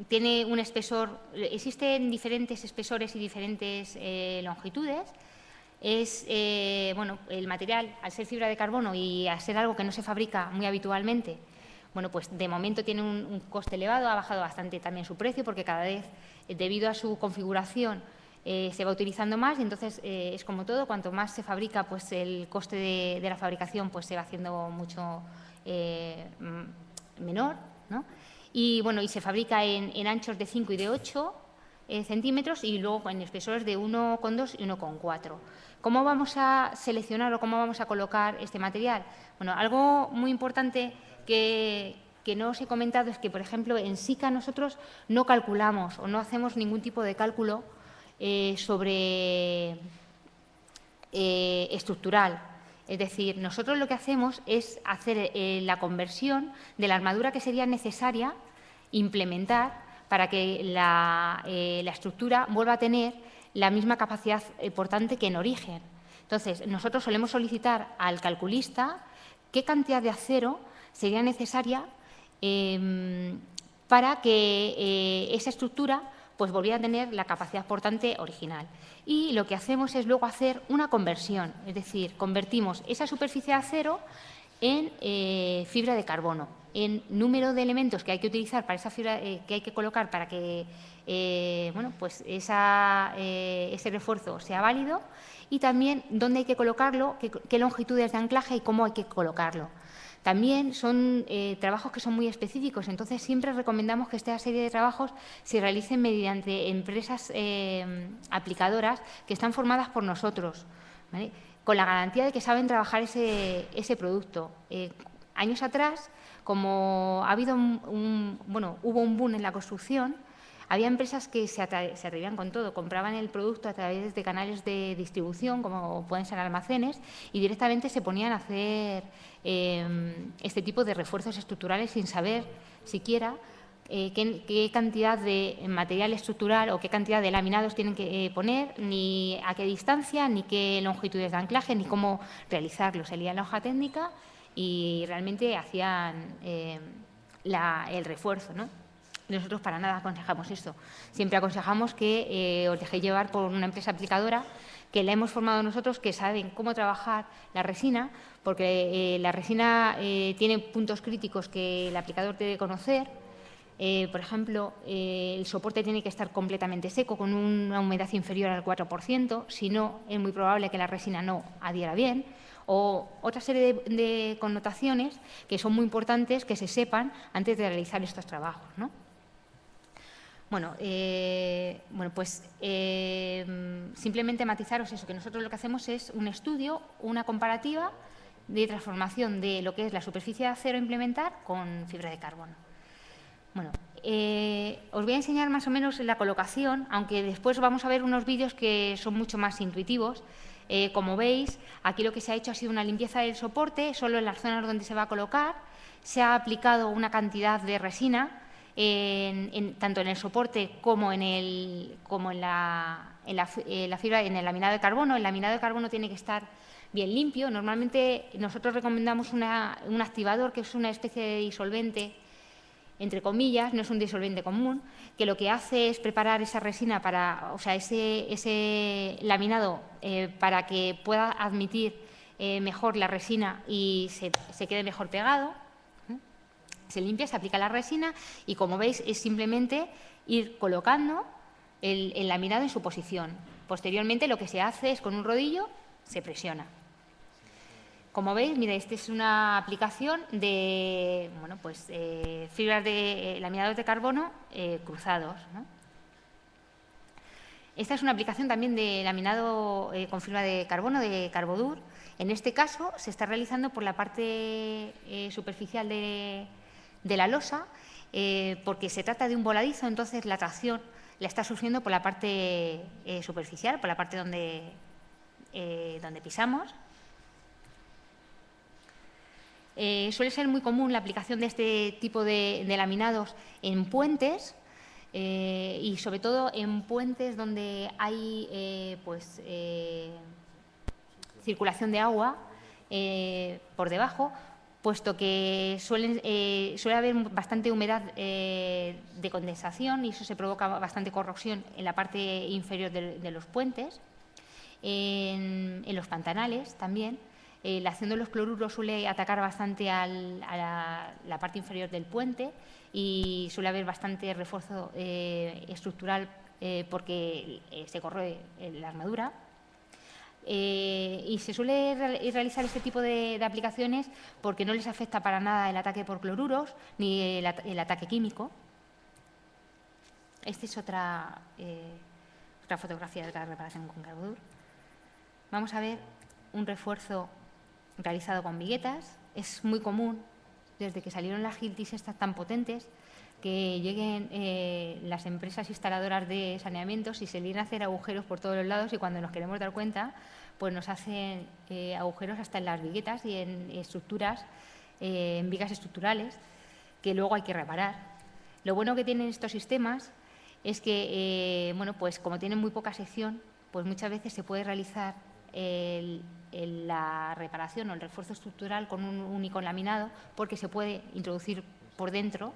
tiene un espesor, existen diferentes espesores y diferentes longitudes. Bueno, el material, al ser fibra de carbono y al ser algo que no se fabrica muy habitualmente, bueno, pues de momento tiene un coste elevado, ha bajado bastante también su precio porque cada vez, debido a su configuración, se va utilizando más y entonces es como todo, cuanto más se fabrica, pues el coste de la fabricación pues se va haciendo mucho menor, ¿no? Y bueno, y se fabrica en anchos de 5 y de 8 centímetros y luego en espesores de 1,2 y 1,4. ¿Cómo vamos a seleccionar o cómo vamos a colocar este material? Bueno, algo muy importante que no os he comentado es que, por ejemplo, en SICA nosotros no calculamos o no hacemos ningún tipo de cálculo sobre estructural. Es decir, nosotros lo que hacemos es hacer la conversión de la armadura que sería necesaria implementar para que la estructura vuelva a tener la misma capacidad portante que en origen. Entonces, nosotros solemos solicitar al calculista qué cantidad de acero sería necesaria para que esa estructura pues volviera a tener la capacidad portante original. Y lo que hacemos es luego hacer una conversión, es decir, convertimos esa superficie de acero en fibra de carbono, en número de elementos que hay que utilizar para esa fibra, que hay que colocar para que bueno, pues ese refuerzo sea válido, y también dónde hay que colocarlo, qué longitudes de anclaje y cómo hay que colocarlo. También son trabajos que son muy específicos, entonces siempre recomendamos que esta serie de trabajos se realicen mediante empresas aplicadoras que están formadas por nosotros, ¿vale?, con la garantía de que saben trabajar ese producto. Años atrás, como ha habido hubo un boom en la construcción, había empresas que se atrevían con todo, compraban el producto a través de canales de distribución, como pueden ser almacenes, y directamente se ponían a hacer este tipo de refuerzos estructurales sin saber siquiera qué cantidad de material estructural o qué cantidad de laminados tienen que poner, ni a qué distancia, ni qué longitudes de anclaje, ni cómo realizarlo. Se leía la hoja técnica y realmente hacían el refuerzo, ¿no? Nosotros para nada aconsejamos esto. Siempre aconsejamos que os dejéis llevar por una empresa aplicadora que la hemos formado nosotros, que saben cómo trabajar la resina, porque la resina tiene puntos críticos que el aplicador debe conocer. Por ejemplo, el soporte tiene que estar completamente seco, con una humedad inferior al 4%, si no, es muy probable que la resina no adhiera bien. O otra serie de connotaciones que son muy importantes que se sepan antes de realizar estos trabajos, ¿no? Simplemente matizaros eso, que nosotros lo que hacemos es un estudio, una comparativa de transformación de lo que es la superficie de acero a implementar con fibra de carbono. Bueno, os voy a enseñar más o menos la colocación, aunque después vamos a ver unos vídeos que son mucho más intuitivos. Como veis, aquí lo que se ha hecho ha sido una limpieza del soporte, solo en las zonas donde se va a colocar. Se ha aplicado una cantidad de resina, tanto en el soporte como en la fibra, en el laminado de carbono. El laminado de carbono tiene que estar bien limpio. Normalmente nosotros recomendamos un activador, que es una especie de disolvente, entre comillas, no es un disolvente común, que lo que hace es preparar esa resina ese laminado para que pueda admitir mejor la resina y se quede mejor pegado. Se limpia, se aplica la resina y, como veis, es simplemente ir colocando el laminado en su posición. Posteriormente, lo que se hace es, con un rodillo, se presiona. Como veis, mira, esta es una aplicación de fibras de laminados de carbono cruzados, ¿no? Esta es una aplicación también de laminado con fibra de carbono, de Carbodur. En este caso, se está realizando por la parte superficial de la losa, porque se trata de un voladizo, entonces la tracción la está sufriendo por la parte superficial, por la parte donde pisamos. Suele ser muy común la aplicación de este tipo de laminados en puentes y, sobre todo, en puentes donde hay circulación de agua por debajo, puesto que suele haber bastante humedad de condensación y eso se provoca bastante corrosión en la parte inferior de los puentes, en los pantanales también. La acción de los cloruros suele atacar bastante a la parte inferior del puente y suele haber bastante refuerzo estructural porque se corroe la armadura. Y se suele realizar este tipo de aplicaciones porque no les afecta para nada el ataque por cloruros ni el ataque químico. Esta es otra fotografía de otra reparación con Carbodur. Vamos a ver un refuerzo realizado con viguetas. Es muy común, desde que salieron las Hiltis estas tan potentes, que lleguen las empresas instaladoras de saneamientos y se vienen a hacer agujeros por todos los lados, y cuando nos queremos dar cuenta, pues nos hacen agujeros hasta en las viguetas y en estructuras, en vigas estructurales, que luego hay que reparar. Lo bueno que tienen estos sistemas es que, pues como tienen muy poca sección, pues muchas veces se puede realizar la reparación o el refuerzo estructural con un único laminado, porque se puede introducir por dentro.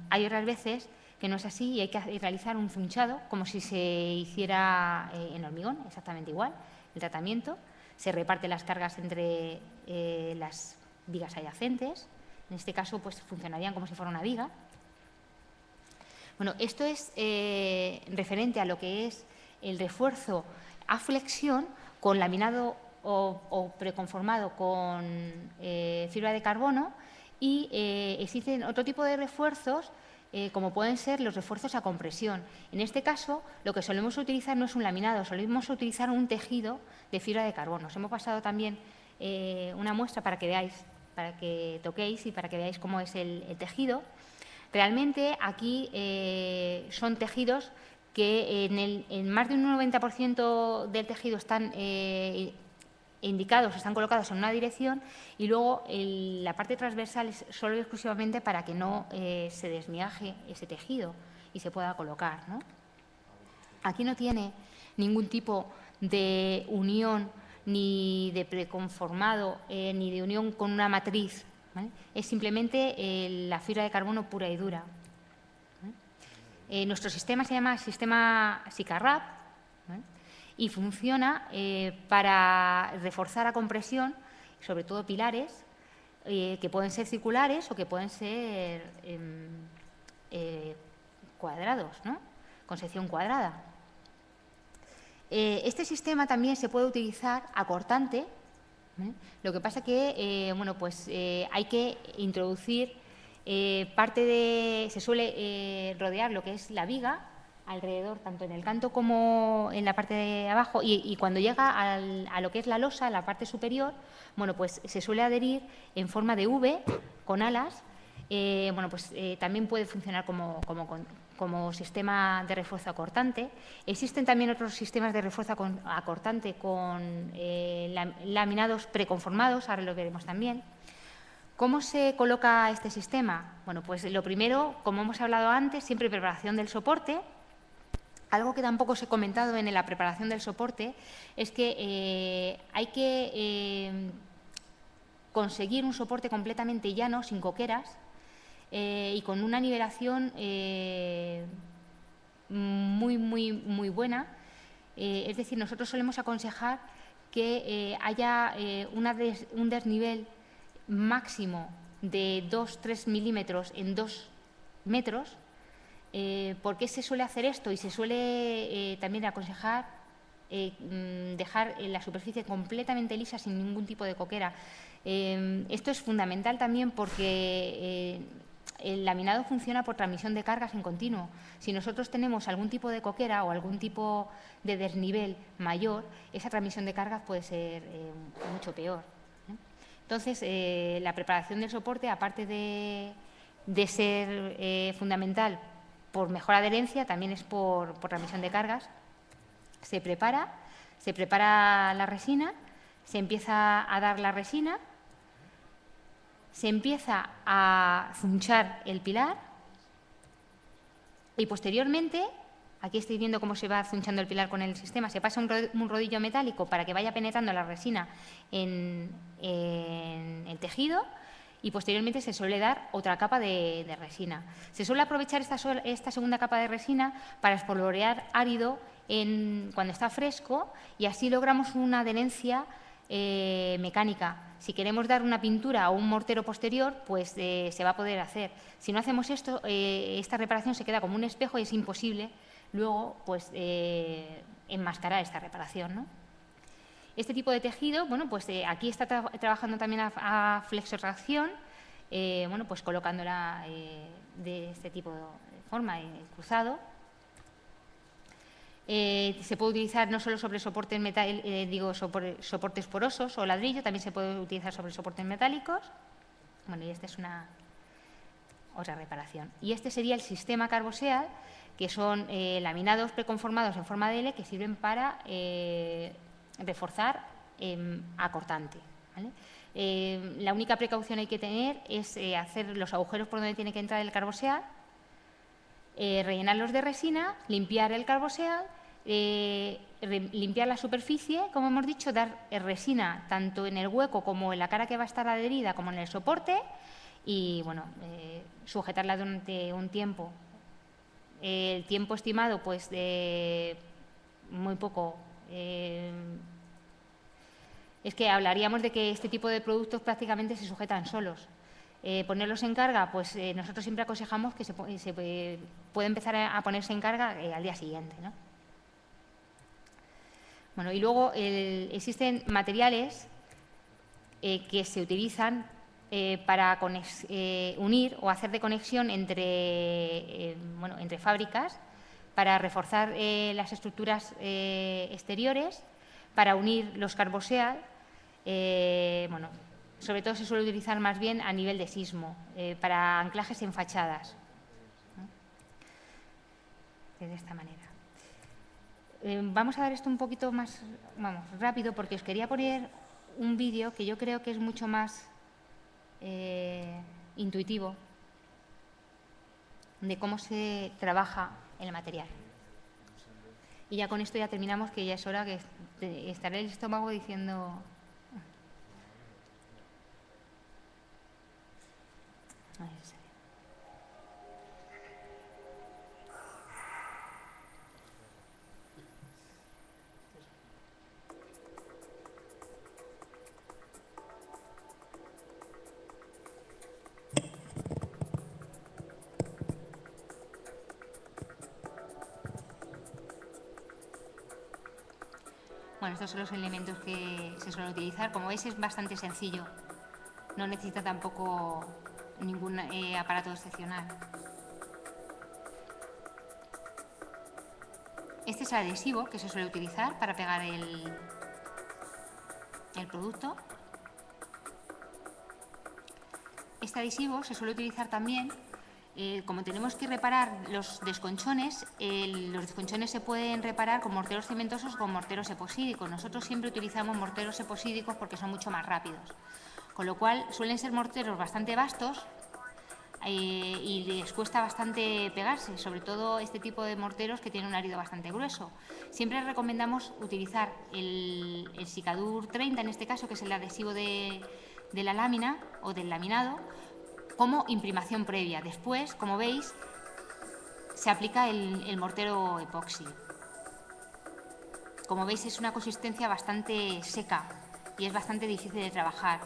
Hay otras veces que no es así y hay que realizar un funchado como si se hiciera en hormigón, exactamente igual. El tratamiento, se reparte las cargas entre las vigas adyacentes. En este caso, pues funcionarían como si fuera una viga. Bueno, esto es referente a lo que es el refuerzo a flexión con laminado o preconformado con fibra de carbono, y existen otro tipo de refuerzos como pueden ser los refuerzos a compresión. En este caso, lo que solemos utilizar no es un laminado, solemos utilizar un tejido de fibra de carbono. Os hemos pasado también una muestra para que veáis, para que toquéis y para que veáis cómo es el tejido. Realmente aquí son tejidos que en más de un 90% del tejido están indicados, están colocados en una dirección, y luego la parte transversal es solo y exclusivamente para que no se desmiaje ese tejido y se pueda colocar, ¿no? Aquí no tiene ningún tipo de unión ni de preconformado ni de unión con una matriz, ¿vale? Es simplemente la fibra de carbono pura y dura. Nuestro sistema se llama sistema SICARRAP, ¿vale? Y funciona para reforzar a compresión, sobre todo pilares, que pueden ser circulares o que pueden ser cuadrados, ¿no? Con sección cuadrada. Este sistema también se puede utilizar a cortante, ¿eh? Lo que pasa que bueno, pues, hay que introducir se suele rodear lo que es la viga alrededor, tanto en el canto como en la parte de abajo, y cuando llega a lo que es la losa, la parte superior, bueno, pues se suele adherir en forma de V con alas. Bueno, pues también puede funcionar como sistema de refuerzo acortante. Existen también otros sistemas de refuerzo acortante con laminados preconformados, ahora lo veremos también. ¿Cómo se coloca este sistema? Bueno, pues lo primero, como hemos hablado antes, siempre preparación del soporte. Algo que tampoco os he comentado en la preparación del soporte es que hay que conseguir un soporte completamente llano, sin coqueras, y con una nivelación muy buena. Es decir, nosotros solemos aconsejar que haya un desnivel máximo de 2-3 milímetros en 2 metros. ¿Por qué se suele hacer esto? Y se suele también aconsejar dejar la superficie completamente lisa sin ningún tipo de coquera. Esto es fundamental también porque el laminado funciona por transmisión de cargas en continuo. Si nosotros tenemos algún tipo de coquera o algún tipo de desnivel mayor, esa transmisión de cargas puede ser mucho peor. Entonces, la preparación del soporte, aparte de ser fundamental por mejor adherencia, también es por transmisión de cargas. Se prepara la resina, se empieza a dar la resina, se empieza a zunchar el pilar y posteriormente, aquí estáis viendo cómo se va zunchando el pilar con el sistema, se pasa un rodillo metálico para que vaya penetrando la resina en el tejido, y posteriormente se suele dar otra capa de resina. Se suele aprovechar esta segunda capa de resina para espolvorear árido cuando está fresco, y así logramos una adherencia mecánica. Si queremos dar una pintura o un mortero posterior, pues se va a poder hacer. Si no hacemos esto, esta reparación se queda como un espejo y es imposible luego pues, enmascarar esta reparación, ¿no? Este tipo de tejido, bueno, pues aquí está trabajando también a flexorreacción, bueno, pues colocándola de este tipo de forma, cruzado. Se puede utilizar no solo sobre soportes soportes porosos o ladrillo, también se puede utilizar sobre soportes metálicos. Bueno, y esta es otra reparación. Y este sería el sistema Carboseal, que son laminados preconformados en forma de L que sirven para reforzar acortante, ¿vale? La única precaución que hay que tener es hacer los agujeros por donde tiene que entrar el Carboseal, rellenarlos de resina, limpiar el Carboseal, limpiar la superficie, como hemos dicho, dar resina tanto en el hueco como en la cara que va a estar adherida como en el soporte, y bueno, sujetarla durante un tiempo. El tiempo estimado, pues de muy poco. Es que hablaríamos de que este tipo de productos prácticamente se sujetan solos. Ponerlos en carga, pues nosotros siempre aconsejamos que se puede empezar a ponerse en carga al día siguiente, ¿no? Bueno, y luego existen materiales que se utilizan para unir o hacer de conexión entre fábricas para reforzar las estructuras exteriores, para unir los carboseal. Sobre todo se suele utilizar más bien a nivel de sismo, para anclajes en fachadas, ¿no? De esta manera. Vamos a ver esto un poquito más rápido, porque os quería poner un vídeo que yo creo que es mucho más intuitivo de cómo se trabaja el material. Y ya con esto ya terminamos, que ya es hora que estaré el estómago diciendo... Bueno, estos son los elementos que se suelen utilizar. Como veis, es bastante sencillo. No necesita tampoco ningún aparato excepcional. Este es el adhesivo que se suele utilizar para pegar el producto. Este adhesivo se suele utilizar también, como tenemos que reparar los desconchones se pueden reparar con morteros cementosos o con morteros eposídicos. Nosotros siempre utilizamos morteros eposídicos porque son mucho más rápidos. Con lo cual suelen ser morteros bastante vastos y les cuesta bastante pegarse, sobre todo este tipo de morteros que tienen un árido bastante grueso. Siempre recomendamos utilizar el Sicadur 30, en este caso, que es el adhesivo de la lámina o del laminado, como imprimación previa. Después, como veis, se aplica el mortero epoxi. Como veis, es una consistencia bastante seca y es bastante difícil de trabajar.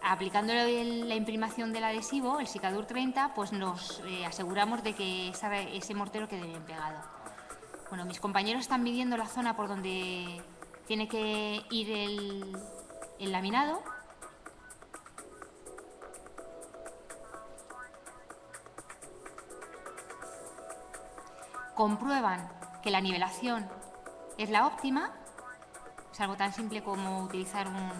Aplicando la imprimación del adhesivo, el Sicadur 30, pues nos aseguramos de que ese mortero quede bien pegado. Bueno, mis compañeros están midiendo la zona por donde tiene que ir el laminado. Comprueban que la nivelación es la óptima. Es algo tan simple como utilizar un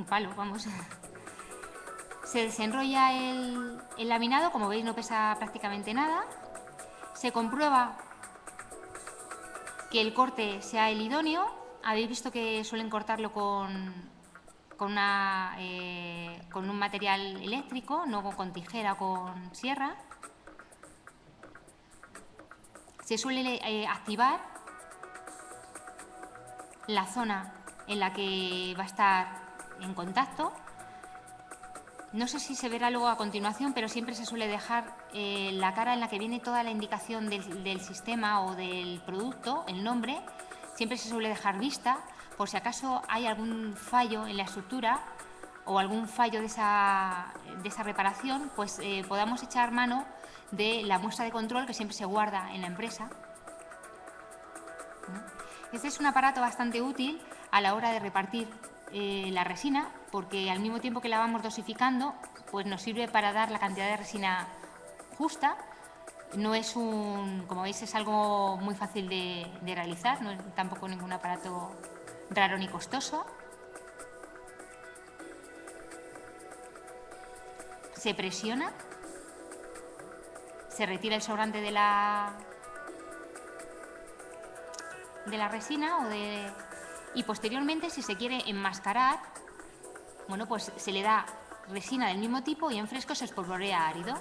palo, vamos. Se desenrolla el laminado, como veis no pesa prácticamente nada. Se comprueba que el corte sea el idóneo. Habéis visto que suelen cortarlo con un material eléctrico, no con tijera o con sierra. Se suele activar la zona en la que va a estar en contacto. No sé si se verá luego a continuación, pero siempre se suele dejar la cara en la que viene toda la indicación del sistema o del producto, el nombre, siempre se suele dejar vista, por si acaso hay algún fallo en la estructura o algún fallo de esa reparación, pues podamos echar mano de la muestra de control que siempre se guarda en la empresa. Este es un aparato bastante útil a la hora de repartir la resina, porque al mismo tiempo que la vamos dosificando, pues nos sirve para dar la cantidad de resina justa. No es como veis, es algo muy fácil de realizar, no es tampoco ningún aparato raro ni costoso. Se presiona, se retira el sobrante de la resina y posteriormente, si se quiere enmascarar, bueno, pues se le da resina del mismo tipo y en fresco se espolvorea árido.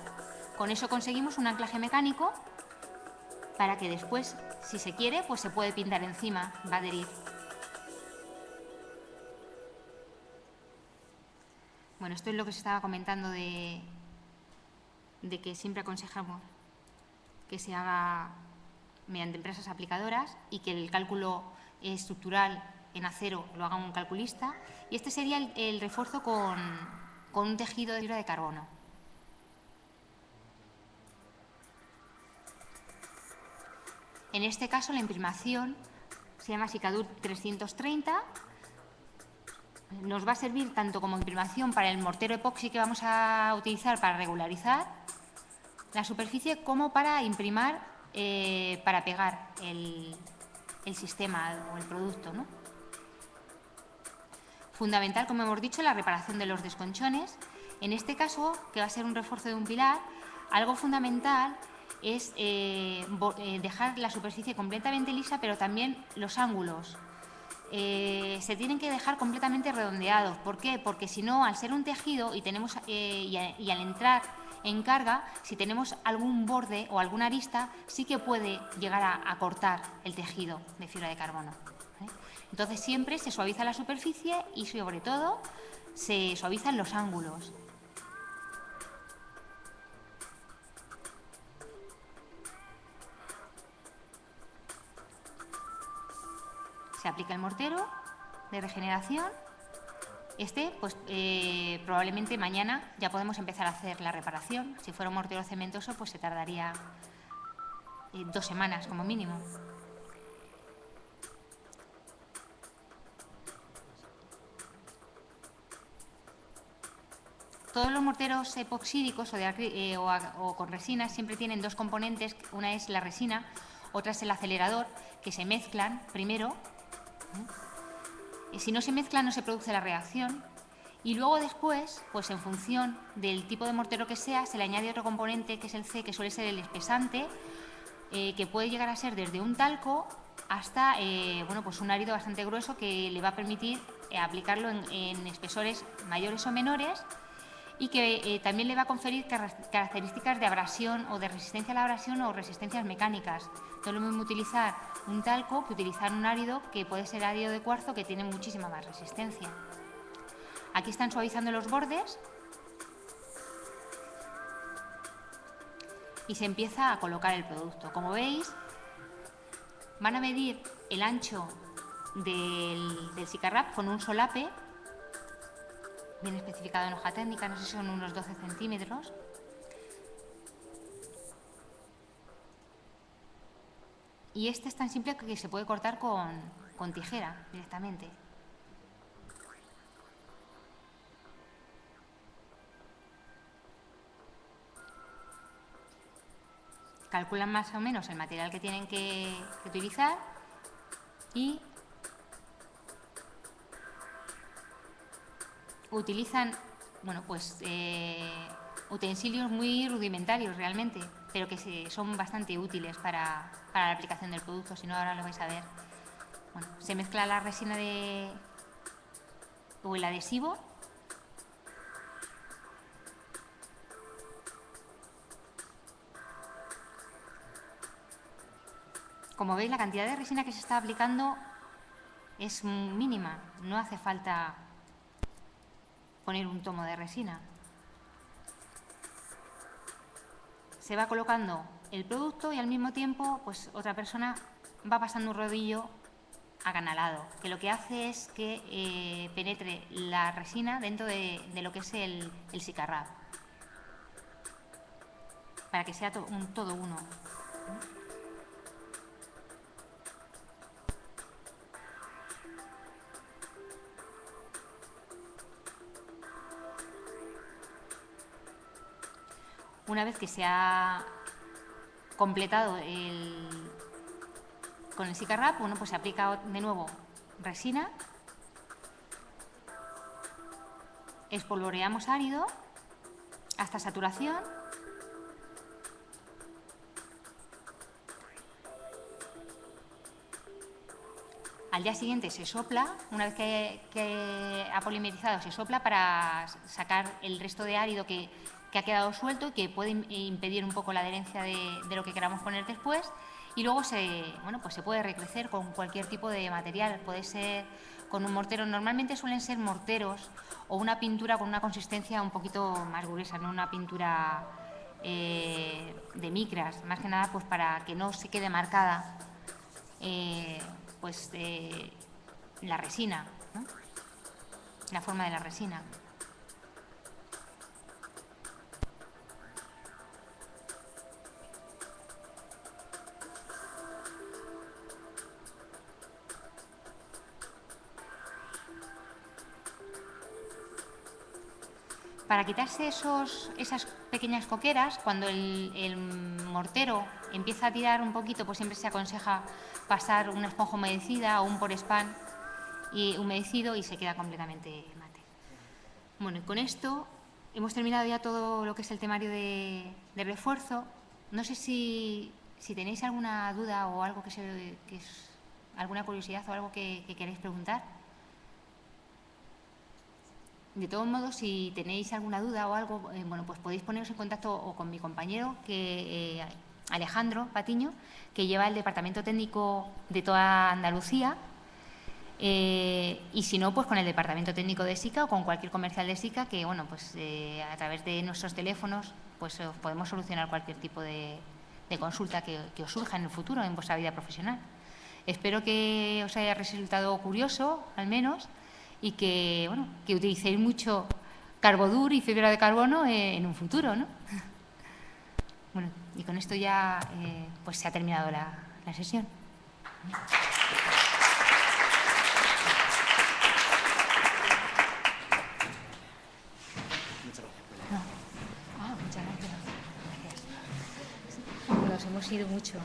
Con eso conseguimos un anclaje mecánico para que después, si se quiere, pues se puede pintar encima, va a adherir. Bueno, esto es lo que se estaba comentando de que siempre aconsejamos que se haga mediante empresas aplicadoras y que el cálculo estructural en acero lo haga un calculista. Y este sería el refuerzo con un tejido de fibra de carbono. En este caso, la imprimación se llama Sicadur 330. Nos va a servir tanto como imprimación para el mortero epoxi que vamos a utilizar para regularizar la superficie, como para imprimar, para pegar el sistema o el producto, ¿no? Fundamental, como hemos dicho, la reparación de los desconchones. En este caso, que va a ser un refuerzo de un pilar, algo fundamental es dejar la superficie completamente lisa, pero también los ángulos. Se tienen que dejar completamente redondeados. ¿Por qué? Porque si no, al ser un tejido y al entrar en carga, si tenemos algún borde o alguna arista, sí que puede llegar a cortar el tejido de fibra de carbono. Entonces siempre se suaviza la superficie y sobre todo se suavizan los ángulos. Se aplica el mortero de regeneración. Pues probablemente mañana ya podemos empezar a hacer la reparación. Si fuera un mortero cementoso, pues se tardaría 2 semanas como mínimo. Todos los morteros epoxídicos o con resina siempre tienen 2 componentes. Una es la resina, otra es el acelerador, que se mezclan primero. Si no se mezclan, no se produce la reacción. Y luego después, pues en función del tipo de mortero que sea, se le añade otro componente, que es el C, que suele ser el espesante, que puede llegar a ser desde un talco hasta pues un árido bastante grueso, que le va a permitir aplicarlo en espesores mayores o menores, y que también le va a conferir características de abrasión o de resistencia a la abrasión o resistencias mecánicas. No es lo mismo utilizar un talco que utilizar un árido, que puede ser árido de cuarzo, que tiene muchísima más resistencia. Aquí están suavizando los bordes y se empieza a colocar el producto. Como veis, van a medir el ancho del Sicarrap con un solape bien especificado en hoja técnica, no sé si son unos 12 centímetros. Y este es tan simple que se puede cortar con tijera directamente. Calculan más o menos el material que tienen que utilizar y utilizan utensilios muy rudimentarios realmente, pero que son bastante útiles para la aplicación del producto. Si no, ahora lo vais a ver. Bueno, se mezcla la resina o el adhesivo. Como veis, la cantidad de resina que se está aplicando es mínima, no hace falta poner un tomo de resina. Se va colocando el producto y al mismo tiempo pues otra persona va pasando un rodillo acanalado, que lo que hace es que penetre la resina dentro de lo que es el Sicarrap, para que sea todo uno. Una vez que se ha completado con el Sicarrap, pues se aplica de nuevo resina, espolvoreamos árido hasta saturación. Al día siguiente se sopla, una vez que ha polimerizado, se sopla para sacar el resto de árido que ha quedado suelto y que puede impedir un poco la adherencia de lo que queramos poner después. Y luego se puede recrecer con cualquier tipo de material. Puede ser con un mortero. Normalmente suelen ser morteros o una pintura con una consistencia un poquito más gruesa, no una pintura de micras, más que nada pues para que no se quede marcada la resina, ¿no? La forma de la resina. Para quitarse esas pequeñas coqueras, cuando el mortero empieza a tirar un poquito, pues siempre se aconseja pasar una esponja humedecida o un Porespán humedecido y se queda completamente mate. Bueno, y con esto hemos terminado ya todo lo que es el temario de refuerzo. No sé si tenéis alguna duda o algo alguna curiosidad o algo que queréis preguntar. De todos modos, si tenéis alguna duda o algo, bueno, pues podéis poneros en contacto o con mi compañero, Alejandro Patiño, que lleva el departamento técnico de toda Andalucía, y si no, pues con el departamento técnico de SICA o con cualquier comercial de SICA, que bueno, pues a través de nuestros teléfonos pues podemos solucionar cualquier tipo de consulta que os surja en el futuro en vuestra vida profesional. Espero que os haya resultado curioso, al menos, y que, bueno, que utilicéis mucho Carbodur y fibra de carbono en un futuro, ¿no? Bueno, y con esto ya pues se ha terminado la sesión. Muchas gracias. Nos hemos ido mucho.